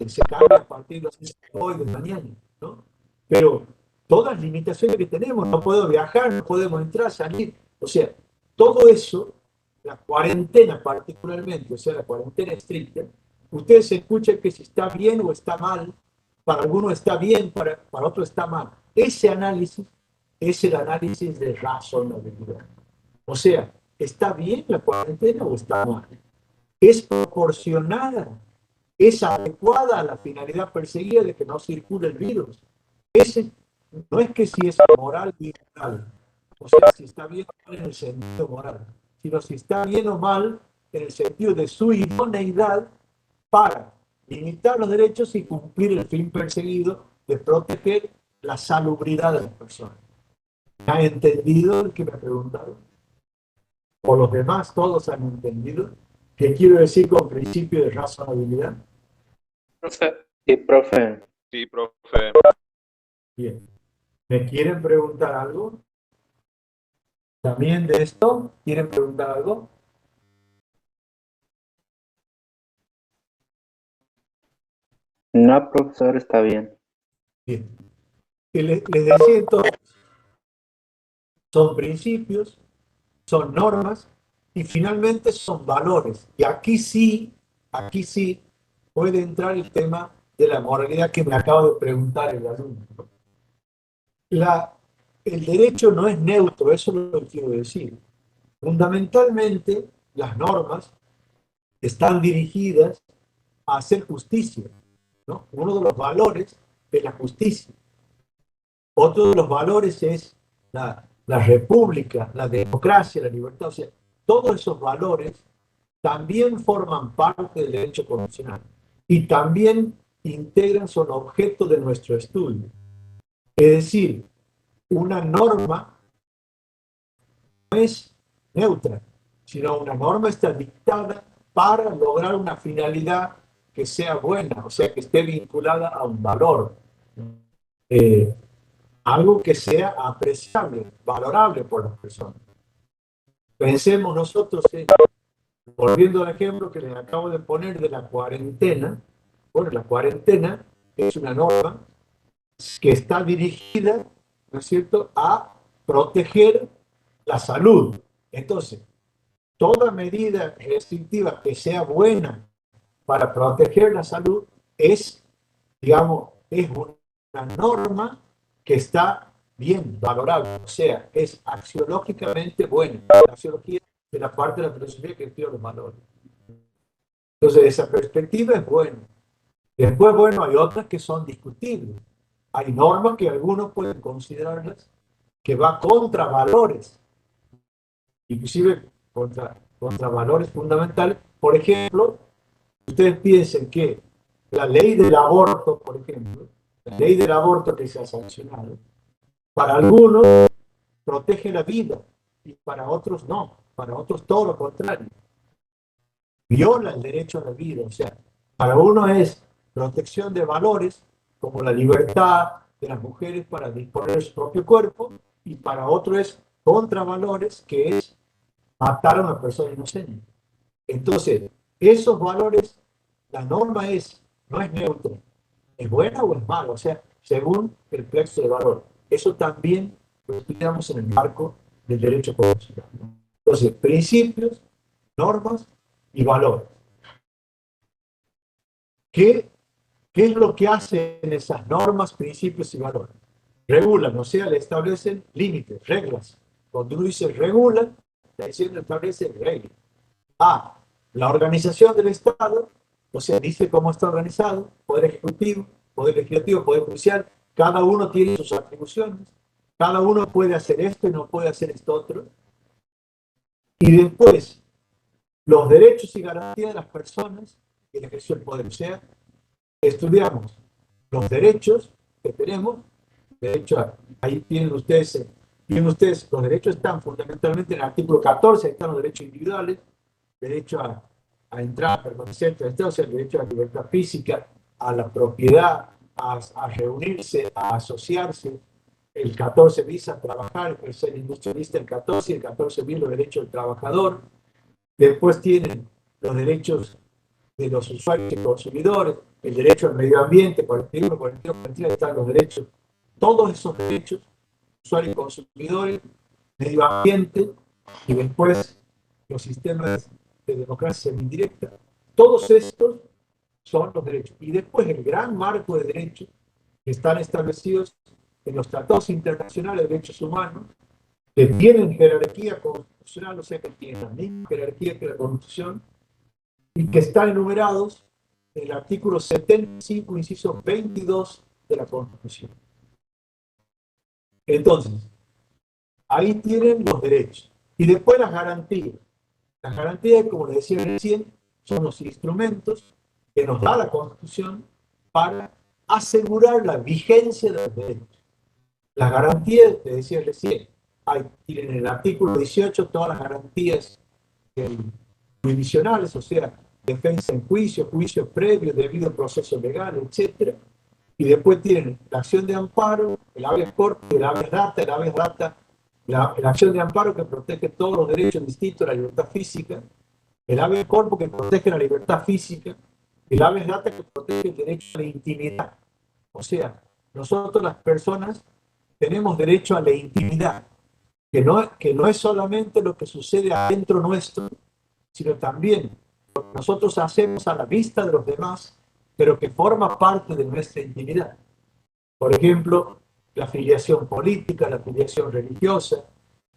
Se cambia a partir de las 6 de hoy, de mañana, ¿no? Pero todas las limitaciones que tenemos, no podemos viajar, no podemos entrar, salir, o sea, todo eso, la cuarentena particularmente, o sea, la cuarentena estricta, ustedes escuchan que si está bien o está mal, para algunos está bien, para otros está mal. Ese análisis es el análisis de razonabilidad. O sea, ¿está bien la cuarentena o está mal? ¿Es proporcionada? ¿Es adecuada a la finalidad perseguida de que no circule el virus? Ese, no es que si es moral o inmoral, o sea, si está bien o mal en el sentido moral, sino si está bien o mal en el sentido de su idoneidad para limitar los derechos y cumplir el fin perseguido de proteger la salubridad de las personas. ¿Ha entendido el que me ha preguntado? ¿O los demás todos han entendido? ¿Qué quiero decir con principio de razonabilidad? Profe, Sí, profe. Sí, profe. Bien. ¿Me quieren preguntar algo? ¿También de esto? ¿Quieren preguntar algo? No, profesor, está bien. Bien. Les decía entonces, son principios, son normas y finalmente son valores. Y aquí sí puede entrar el tema de la moralidad que me acaba de preguntar el alumno. El derecho no es neutro, eso es lo que quiero decir. Fundamentalmente, las normas están dirigidas a hacer justicia, ¿no? Uno de los valores es la justicia. Otro de los valores es la república, la democracia, la libertad. O sea, todos esos valores también forman parte del derecho constitucional y también integran, son objeto de nuestro estudio. Es decir, una norma no es neutra, sino una norma está dictada para lograr una finalidad que sea buena, o sea, que esté vinculada a un valor, eh, algo que sea apreciable, valorable por las personas. Pensemos nosotros, volviendo al ejemplo que les acabo de poner de la cuarentena. Bueno, la cuarentena es una norma que está dirigida, ¿no es cierto?, a proteger la salud. Entonces, toda medida restrictiva que sea buena para proteger la salud es, digamos, es una norma que está bien valorable, o sea, es axiológicamente buena. La axiología de la parte de la filosofía que estudia los valores. Entonces, esa perspectiva es buena. Después, bueno, hay otras que son discutibles. Hay normas que algunos pueden considerarlas que va contra valores, inclusive contra valores fundamentales. Por ejemplo, ustedes piensen que la ley del aborto, por ejemplo, la ley del aborto que se ha sancionado, para algunos protege la vida y para otros no, para otros todo lo contrario. Viola el derecho a la vida, o sea, para uno es protección de valores como la libertad de las mujeres para disponer de su propio cuerpo, y para otro es contravalores, que es matar a una persona inocente. Entonces, esos valores, la norma no es neutra, es buena o es mala, o sea, según el plexo de valor. Eso también lo estudiamos en el marco del derecho constitucional. Entonces, principios, normas y valores. ¿Qué es lo que hacen esas normas, principios y valores? Regulan, o sea, le establecen límites, reglas. Cuando uno dice regulan, está diciendo establece reglas. La organización del Estado, o sea, dice cómo está organizado, poder ejecutivo, poder legislativo, poder judicial, cada uno tiene sus atribuciones, cada uno puede hacer esto y no puede hacer esto otro. Y después, los derechos y garantías de las personas y el ejercicio del poder. O sea, estudiamos los derechos que tenemos. De hecho, ahí tienen ustedes, los derechos están fundamentalmente en el artículo 14, ahí están los derechos individuales, derecho a entrar, a permanecer, o sea, el derecho a la libertad física, a la propiedad, a reunirse, a asociarse. El 14 bis a trabajar, el ser industrialista, el 14, y el 14 bis los derechos del trabajador. Después tienen los derechos de los usuarios y consumidores, el derecho al medio ambiente, 41, 42, 43, están los derechos, todos esos derechos, usuarios y consumidores, medio ambiente, y después los sistemas de democracia indirecta. Todos estos son los derechos. Y después el gran marco de derechos que están establecidos en los tratados internacionales de derechos humanos, que tienen jerarquía constitucional, o sea, que tienen la misma jerarquía que la Constitución, y que están enumerados en el artículo 75, inciso 22 de la Constitución. Entonces, ahí tienen los derechos. Y después las garantías. Las garantías, como les decía recién, son los instrumentos que nos da la Constitución para asegurar la vigencia de los derechos. Las garantías, les decía recién, tienen en el artículo 18 todas las garantías jurisdiccionales, o sea, defensa en juicio, juicio previo, debido proceso legal, etc. Y después tienen la acción de amparo, el habeas corpus, el habeas data, la acción de amparo que protege todos los derechos distintos a la libertad física, el habeas corpus que protege la libertad física, el habeas data que protege el derecho a la intimidad. O sea, nosotros las personas tenemos derecho a la intimidad, que no es solamente lo que sucede adentro nuestro, sino también lo que nosotros hacemos a la vista de los demás, pero que forma parte de nuestra intimidad. Por ejemplo, la afiliación política, la afiliación religiosa,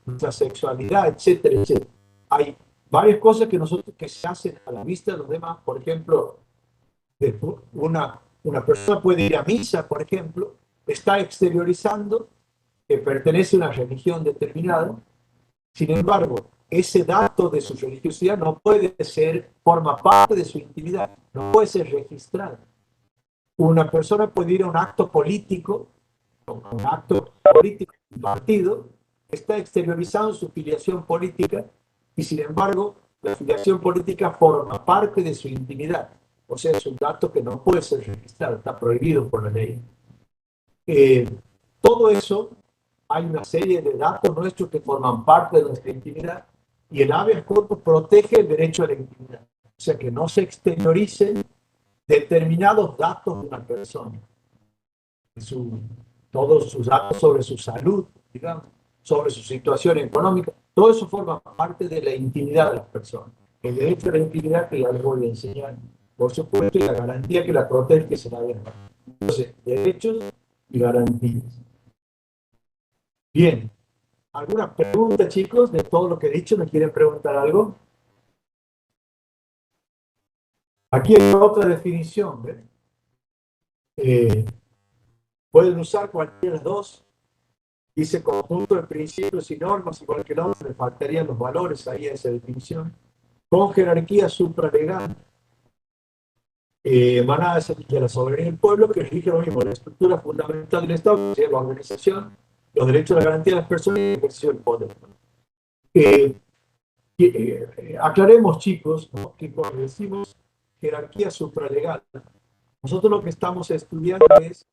nuestra sexualidad, etcétera, etcétera. Hay varias cosas que se hacen a la vista de los demás. Por ejemplo, una persona puede ir a misa, por ejemplo, está exteriorizando que pertenece a una religión determinada. Sin embargo, ese dato de su religiosidad no puede forma parte de su intimidad, no puede ser registrado. Una persona puede ir a un acto político partido está exteriorizando su filiación política y, sin embargo, la filiación política forma parte de su intimidad. O sea, es un dato que no puede ser registrado, está prohibido por la ley. Todo eso, hay una serie de datos nuestros que forman parte de nuestra intimidad y el habeas corpus protege el derecho a la intimidad. O sea, que no se exterioricen determinados datos de una persona. Todos sus datos sobre su salud, digamos, sobre su situación económica, todo eso forma parte de la intimidad de las personas. El derecho a la intimidad que ya les voy a enseñar, por supuesto, y la garantía que la protege que se la den. Entonces, derechos y garantías. Bien. ¿Alguna pregunta, chicos, de todo lo que he dicho? ¿Me quieren preguntar algo? Aquí hay otra definición. Pueden usar cualquiera de las dos. Dice conjunto de principios y normas, igual que el otro, le faltarían los valores ahí a esa definición. Con jerarquía supralegal, emanada de la soberanía del pueblo, que rige lo mismo, la estructura fundamental del Estado, que es la organización, los derechos, la garantía de las personas y el ejercicio del poder. Aclaremos, chicos, ¿no?, que cuando decimos jerarquía supralegal, nosotros lo que estamos estudiando es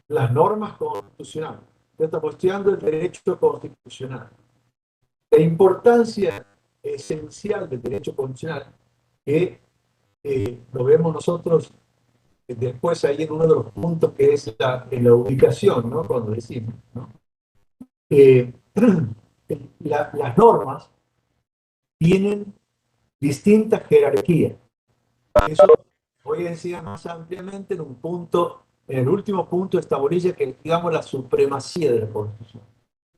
las normas constitucionales. Estamos estudiando el derecho constitucional. La importancia esencial del derecho constitucional, que lo vemos nosotros después ahí en uno de los puntos que es en la ubicación, ¿no?, cuando decimos, ¿no?, las normas tienen distintas jerarquías. Eso voy a decir más ampliamente en un punto, en el último punto de esta bolilla, que digamos la supremacía de la Constitución.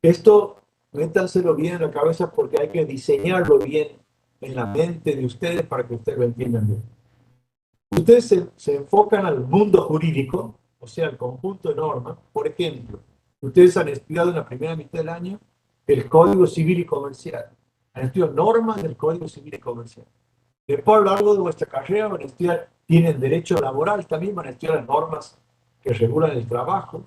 Esto, métanselo bien en la cabeza porque hay que diseñarlo bien en la mente de ustedes para que ustedes lo entiendan bien. Ustedes se enfocan al mundo jurídico, o sea, al conjunto de normas. Por ejemplo, ustedes han estudiado en la primera mitad del año el Código Civil y Comercial. Han estudiado normas del Código Civil y Comercial. Después, a lo largo de vuestra carrera, van a estudiar, tienen derecho laboral también, van a estudiar las normas que regulan el trabajo,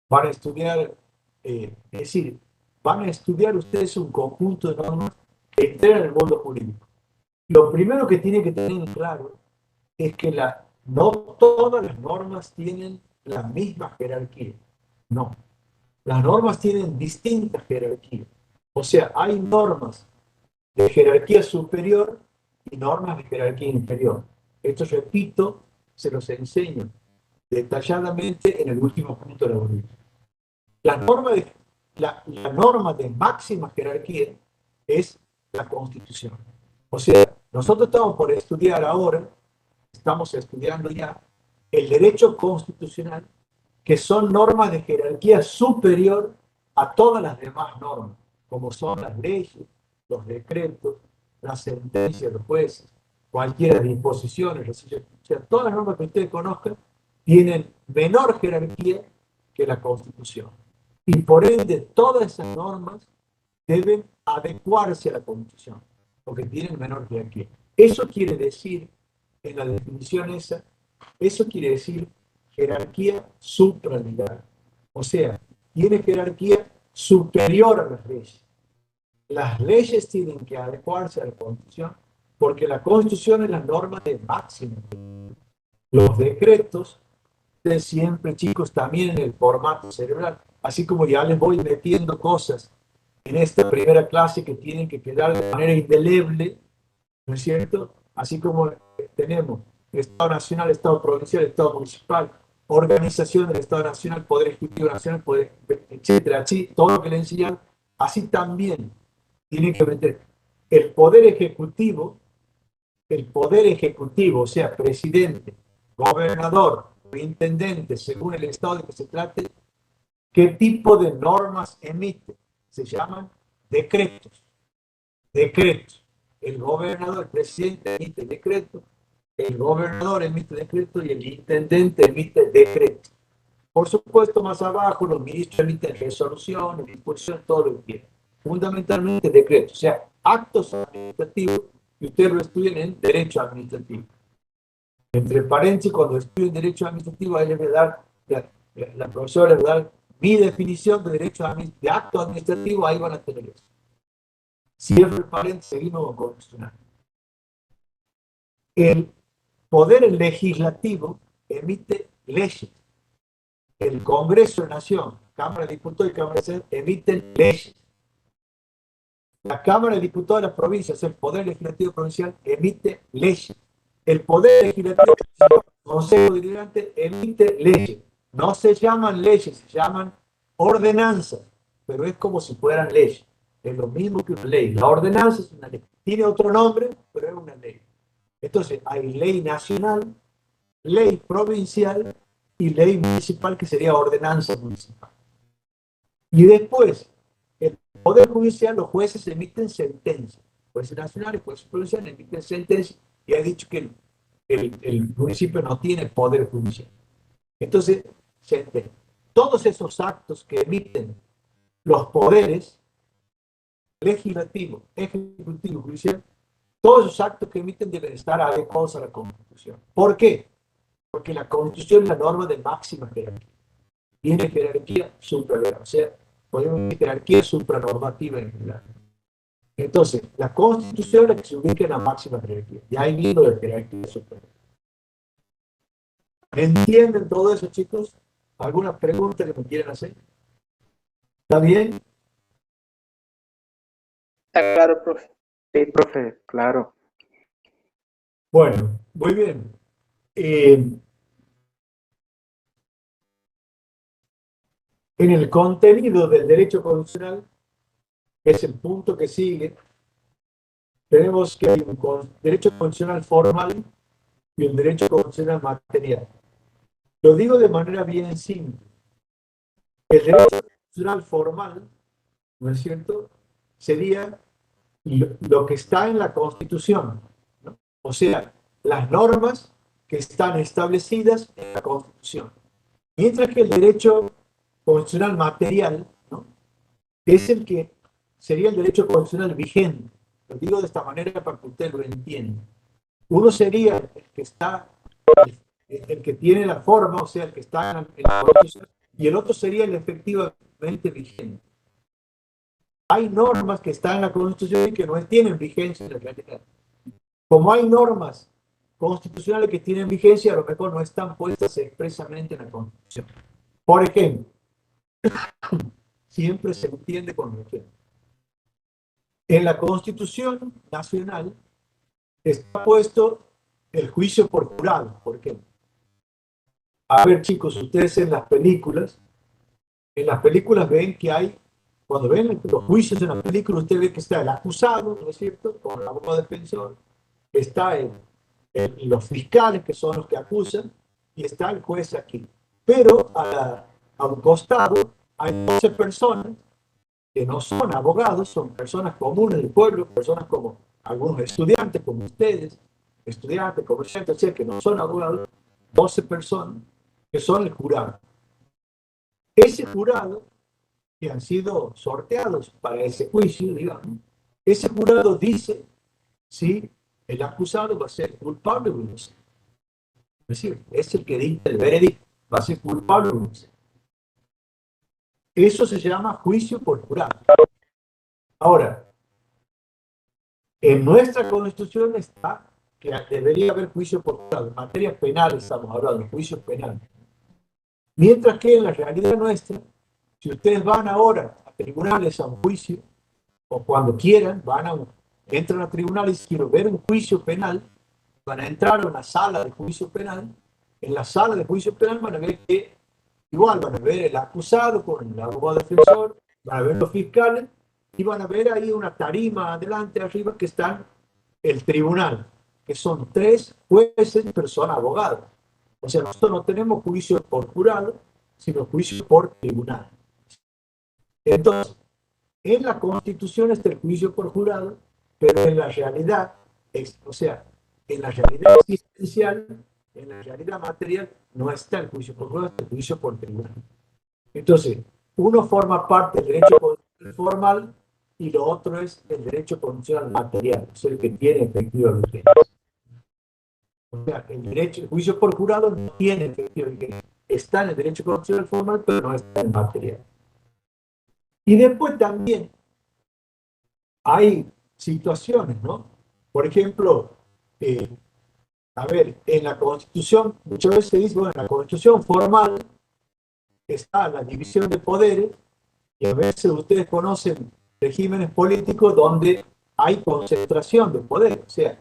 van a estudiar, es decir, van a estudiar ustedes un conjunto de normas que integran el mundo jurídico. Lo primero que tienen que tener claro es que no todas las normas tienen la misma jerarquía. No. Las normas tienen distintas jerarquías. O sea, hay normas de jerarquía superior y normas de jerarquía inferior. Esto, repito, se los enseño detalladamente en el último punto de la bolilla. La norma de máxima jerarquía es la Constitución. O sea, nosotros estamos por estudiar ahora, estamos estudiando ya el derecho constitucional, que son normas de jerarquía superior a todas las demás normas, como son las leyes, los decretos, las sentencias de los jueces, cualquiera de disposiciones, o sea, todas las normas que ustedes conozcan tienen menor jerarquía que la Constitución. Y por ende, todas esas normas deben adecuarse a la Constitución, porque tienen menor jerarquía. Eso quiere decir, en la definición esa, eso quiere decir jerarquía supralegal. O sea, tiene jerarquía superior a las leyes. Las leyes tienen que adecuarse a la Constitución, porque la Constitución es la norma de máximo. Los decretos, de siempre, chicos, también en el formato cerebral, así como ya les voy metiendo cosas en esta primera clase que tienen que quedar de manera indeleble, ¿no es cierto? Así como tenemos Estado Nacional, Estado Provincial, Estado Municipal, organización del Estado Nacional, Poder Ejecutivo Nacional, Poder, etcétera, así, todo lo que le enseñan, así también tienen que meter el Poder Ejecutivo, o sea, presidente, gobernador, intendente, según el estado de que se trate, ¿qué tipo de normas emite? Se llaman decretos. Decretos. El gobernador, el presidente emite decretos, el gobernador emite decretos y el intendente emite decretos. Por supuesto, más abajo los ministros emiten resoluciones, disposiciones, todo lo que quieran. Fundamentalmente decretos, o sea, actos administrativos, y ustedes lo estudian en derecho administrativo. Entre paréntesis, cuando estudien derecho administrativo, ahí les voy a dar, la profesora les va a dar mi definición de derecho de acto administrativo, ahí van a tener eso. Cierro el paréntesis, seguimos con constitucional. El poder legislativo emite leyes. El Congreso de la Nación, Cámara de Diputados y Cámara de Senadores emiten leyes. La Cámara de Diputados de las provincias, el Poder Legislativo Provincial, emite leyes. El Poder Legislativo, el Consejo Deliberante, emite leyes. No se llaman leyes, se llaman ordenanzas, pero es como si fueran leyes. Es lo mismo que una ley. La ordenanza es una ley. Tiene otro nombre, pero es una ley. Entonces, hay ley nacional, ley provincial y ley municipal, que sería ordenanza municipal. Y después, el Poder Judicial, los jueces emiten sentencias. Jueces nacionales, jueces provinciales emiten sentencias, y ha dicho que el municipio no tiene poder judicial. Entonces, todos esos actos que emiten los poderes legislativo, ejecutivo, judicial, todos esos actos que emiten deben estar adecuados a la Constitución. ¿Por qué? Porque la Constitución es la norma de máxima jerarquía. Tiene jerarquía superior, o sea, podemos decir jerarquía supranormativa en general. Entonces, la Constitución es la que se ubica en la máxima jerarquía. Y hay libros de jerarquía superior. ¿Entienden todo eso, chicos? ¿Alguna pregunta que me quieran hacer? ¿Está bien? Está claro, profe. Sí, profe, claro. Bueno, muy bien. En el contenido del derecho constitucional, que es el punto que sigue, tenemos que hay un derecho constitucional formal y un derecho constitucional material. Lo digo de manera bien simple. El derecho constitucional formal, ¿no es cierto?, sería lo que está en la Constitución, ¿no? O sea, las normas que están establecidas en la Constitución. Mientras que el derecho constitucional material, ¿no?, es el que sería el derecho constitucional vigente. Lo digo de esta manera para que usted lo entienda. Uno sería el que está, el que tiene la forma, o sea, el que está en la Constitución, y el otro sería el efectivamente vigente. Hay normas que están en la Constitución y que no tienen vigencia en la realidad. Como hay normas constitucionales que tienen vigencia, a lo mejor no están puestas expresamente en la Constitución. Por ejemplo, siempre se entiende con el ejemplo. En la Constitución Nacional está puesto el juicio por jurado, por ejemplo. A ver, chicos, ustedes en las películas ven que hay, cuando ven los juicios en las películas, usted ve que está el acusado, ¿no es cierto?, con el abogado defensor, está los fiscales, que son los que acusan, y está el juez aquí. Pero a un costado hay 12 personas que no son abogados, son personas comunes del pueblo, personas como algunos estudiantes, como ustedes, estudiantes, comerciantes, etc., que no son abogados, 12 personas que son el jurado. Ese jurado, que han sido sorteados para ese juicio, digamos, ese jurado dice si el acusado va a ser culpable o inocente. Es decir, es el que dicta el veredicto, va a ser culpable o inocente. Eso se llama juicio por jurado. Ahora, en nuestra Constitución está que debería haber juicio por jurado. En materia penal estamos hablando de juicios penales. Mientras que en la realidad nuestra, si ustedes van ahora a tribunales a un juicio, o cuando quieran, entran a tribunales y quieren ver un juicio penal, van a entrar a una sala de juicio penal. En la sala de juicio penal van a ver que igual van a ver el acusado con el abogado defensor, van a ver los fiscales y van a ver ahí una tarima adelante, arriba, que están el tribunal, que son 3 jueces, pero son abogados. O sea, nosotros no tenemos juicio por jurado, sino juicio por tribunal. Entonces, en la Constitución está el juicio por jurado, pero en la realidad, o sea, en la realidad existencial, en la realidad material, no está el juicio por jurado, está el juicio por tribunal. Entonces, uno forma parte del derecho constitucional formal y lo otro es el derecho constitucional material, es el que tiene efectiva vigencia. O sea, el juicio por jurado no tiene efectiva vigencia. está en el derecho constitucional formal, pero no está en material. Y después también hay situaciones, ¿no? Por ejemplo, a ver, en la Constitución, muchas veces se dice, bueno, en la Constitución formal está la división de poderes, y a veces ustedes conocen regímenes políticos donde hay concentración de poder. O sea,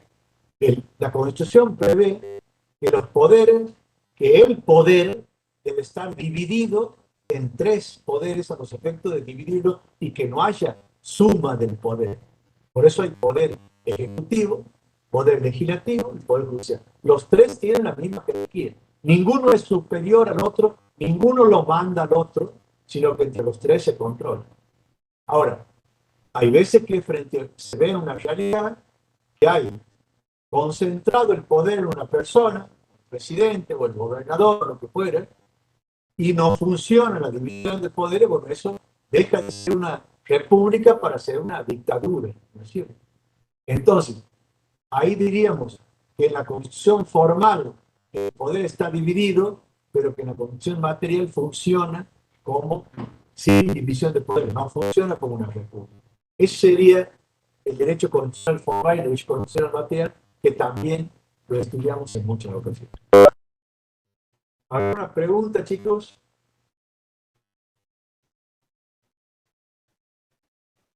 la Constitución prevé que los poderes, que el poder debe estar dividido en tres poderes a los efectos de dividirlo y que no haya suma del poder. Por eso hay poder ejecutivo, poder legislativo y poder judicial. Los tres tienen la misma jerarquía. Ninguno es superior al otro, ninguno lo manda al otro, sino que entre los tres se controla. Ahora, hay veces que se ve una realidad que hay concentrado el poder en una persona, el presidente o el gobernador, lo que fuera, y no funciona la división de poderes, bueno, eso deja de ser una república para ser una dictadura, ¿no es cierto? Entonces, ahí diríamos que en la constitución formal el poder está dividido, pero que en la constitución material funciona como sin división de poderes, no funciona como una república. Ese sería el derecho constitucional formal y el derecho constitucional material, que también lo estudiamos en muchas ocasiones. ¿Alguna pregunta, chicos?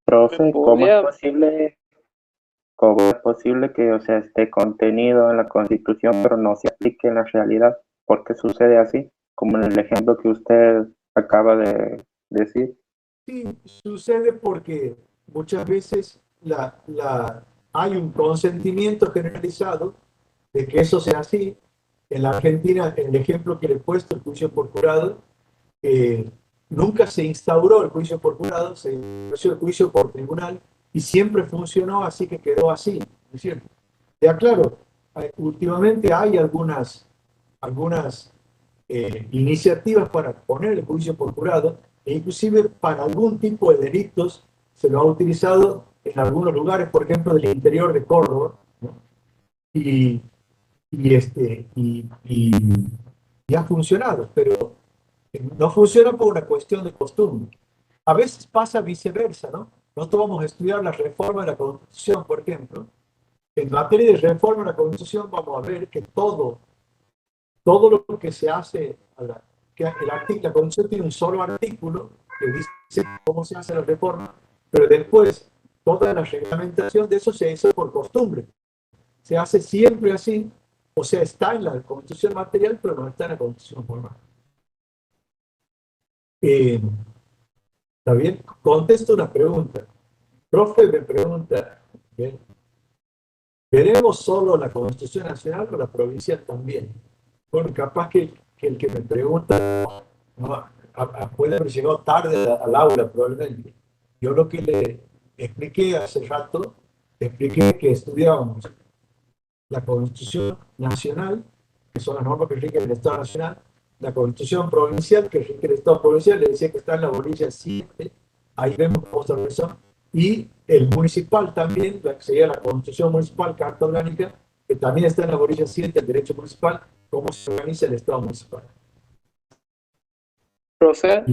Profe, ¿cómo es posible que, o sea, esté contenido en la Constitución, pero no se aplique en la realidad? ¿Por qué sucede así? Como en el ejemplo que usted acaba de decir. Sí, sucede porque muchas veces hay un consentimiento generalizado de que eso sea así. En la Argentina, en el ejemplo que le he puesto, el juicio por jurado, nunca se instauró el juicio por jurado, se estableció el juicio por tribunal y siempre funcionó así, que quedó así, ¿no es cierto? Ya claro, últimamente hay algunas iniciativas para poner el juicio por jurado, e inclusive para algún tipo de delitos se lo ha utilizado en algunos lugares, por ejemplo, del interior de Córdoba, ¿no? y, y ha funcionado, pero no funciona por una cuestión de costumbre. A veces pasa viceversa, ¿no? Nosotros vamos a estudiar la reforma de la Constitución, por ejemplo. En materia de reforma de la Constitución vamos a ver que todo lo que se hace, la Constitución tiene un solo artículo que dice cómo se hace la reforma, pero después toda la reglamentación de eso se hizo por costumbre. Se hace siempre así, o sea, está en la Constitución material, pero no está en la Constitución formal. ¿Está bien? Contesto una pregunta. Profe me pregunta, ¿bien? ¿Veremos solo la Constitución Nacional o la provincial también? Bueno, capaz que el que me pregunta puede haber llegado tarde al aula, probablemente. Yo lo que le expliqué hace rato, expliqué que estudiábamos la Constitución Nacional, que son las normas que rigen el Estado Nacional, la Constitución Provincial, que rige el Estado Provincial, le decía que está en la bolilla 7, ahí vemos cómo está organizado, y el municipal también, la que sería la Constitución Municipal, Carta Orgánica, que también está en la bolilla 7, el derecho municipal, cómo se organiza el Estado municipal. Profe,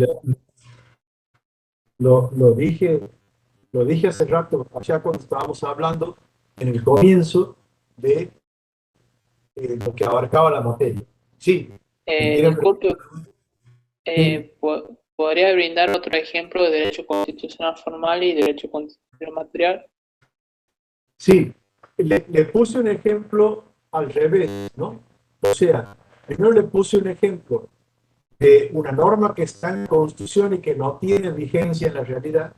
Lo dije hace rato, allá cuando estábamos hablando en el comienzo de lo que abarcaba la materia. Sí. disculpe, ¿podría brindar otro ejemplo de derecho constitucional formal y derecho constitucional material? Sí, le puse un ejemplo al revés, ¿no? O sea, primero le puse un ejemplo de una norma que está en la Constitución y que no tiene vigencia en la realidad,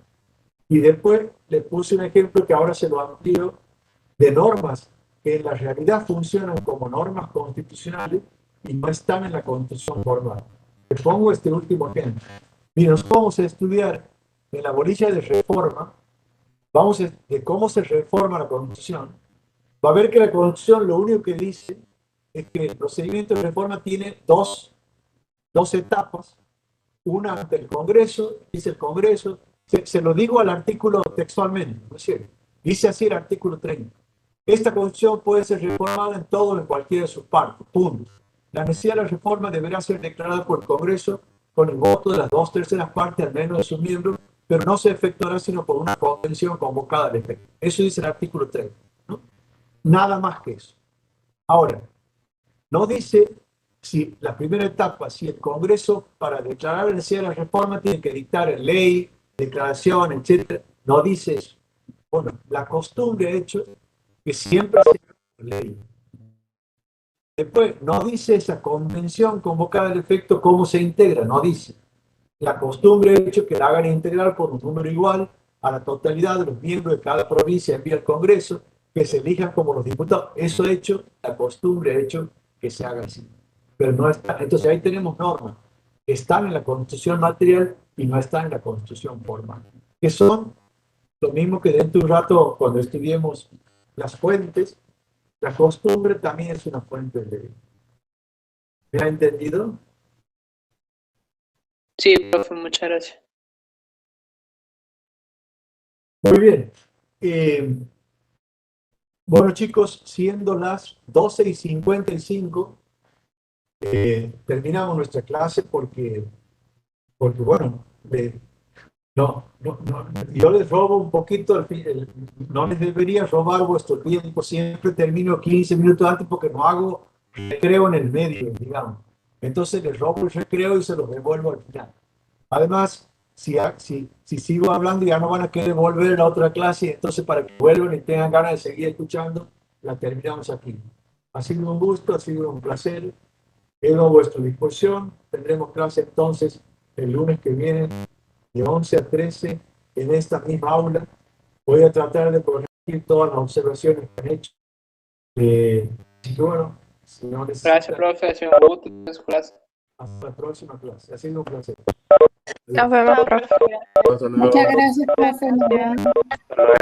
y después le puse un ejemplo que ahora se lo amplío de normas que en la realidad funcionan como normas constitucionales y no están en la Constitución formal. Le pongo este último ejemplo. Y nos vamos a estudiar en la bolilla de reforma, de cómo se reforma la Constitución. Va a ver que la Constitución lo único que dice es que el procedimiento de reforma tiene dos etapas. Una ante el Congreso, dice el Congreso, se lo digo al artículo textualmente, ¿no es cierto? Dice así el artículo 30. Esta Constitución puede ser reformada en todo o en cualquiera de sus partes, punto. La necesidad de la reforma deberá ser declarada por el Congreso con el voto de las 2/3 partes al menos de sus miembros, pero no se efectuará sino por una convención convocada al efecto. Eso dice el artículo 3, ¿no? Nada más que eso. Ahora, no dice si la primera etapa, si el Congreso para declarar la necesidad de la reforma tiene que dictar ley, declaración, etc. No dice eso. Bueno, la costumbre ha hecho que siempre se haga ley. Después, no dice esa convención convocada al efecto cómo se integra, no dice. La costumbre ha hecho que la hagan integrar por un número igual a la totalidad de los miembros de cada provincia envía al Congreso, que se elijan como los diputados. Eso ha hecho, la costumbre ha hecho que se haga así. Pero no está. Entonces ahí tenemos normas que están en la Constitución material y no están en la Constitución formal. Que son lo mismo que dentro de un rato, cuando estudiemos las fuentes, la costumbre también es una fuente de ley. ¿Me ha entendido? Sí, profe, muchas gracias. Muy bien. Bueno, chicos, siendo las 12:55, terminamos nuestra clase porque bueno, yo les robo un poquito, no les debería robar vuestro tiempo, siempre termino 15 minutos antes porque no hago recreo en el medio, digamos. Entonces les robo el recreo y se los devuelvo al final. Además, si sigo hablando ya no van a querer volver a la otra clase, entonces para que vuelvan y tengan ganas de seguir escuchando, la terminamos aquí. Ha sido un gusto, ha sido un placer. Quedo a vuestra disposición. Tendremos clase entonces el lunes que viene de 11 a 13 en esta misma aula. Voy a tratar de corregir todas las observaciones que han hecho. Y bueno, si no necesitan, Gracias, profe. Ha sido un gusto en su clase. hasta la próxima clase. Ha sido un placer. Nos vemos, profe. Muchas gracias, profe. Nos vemos.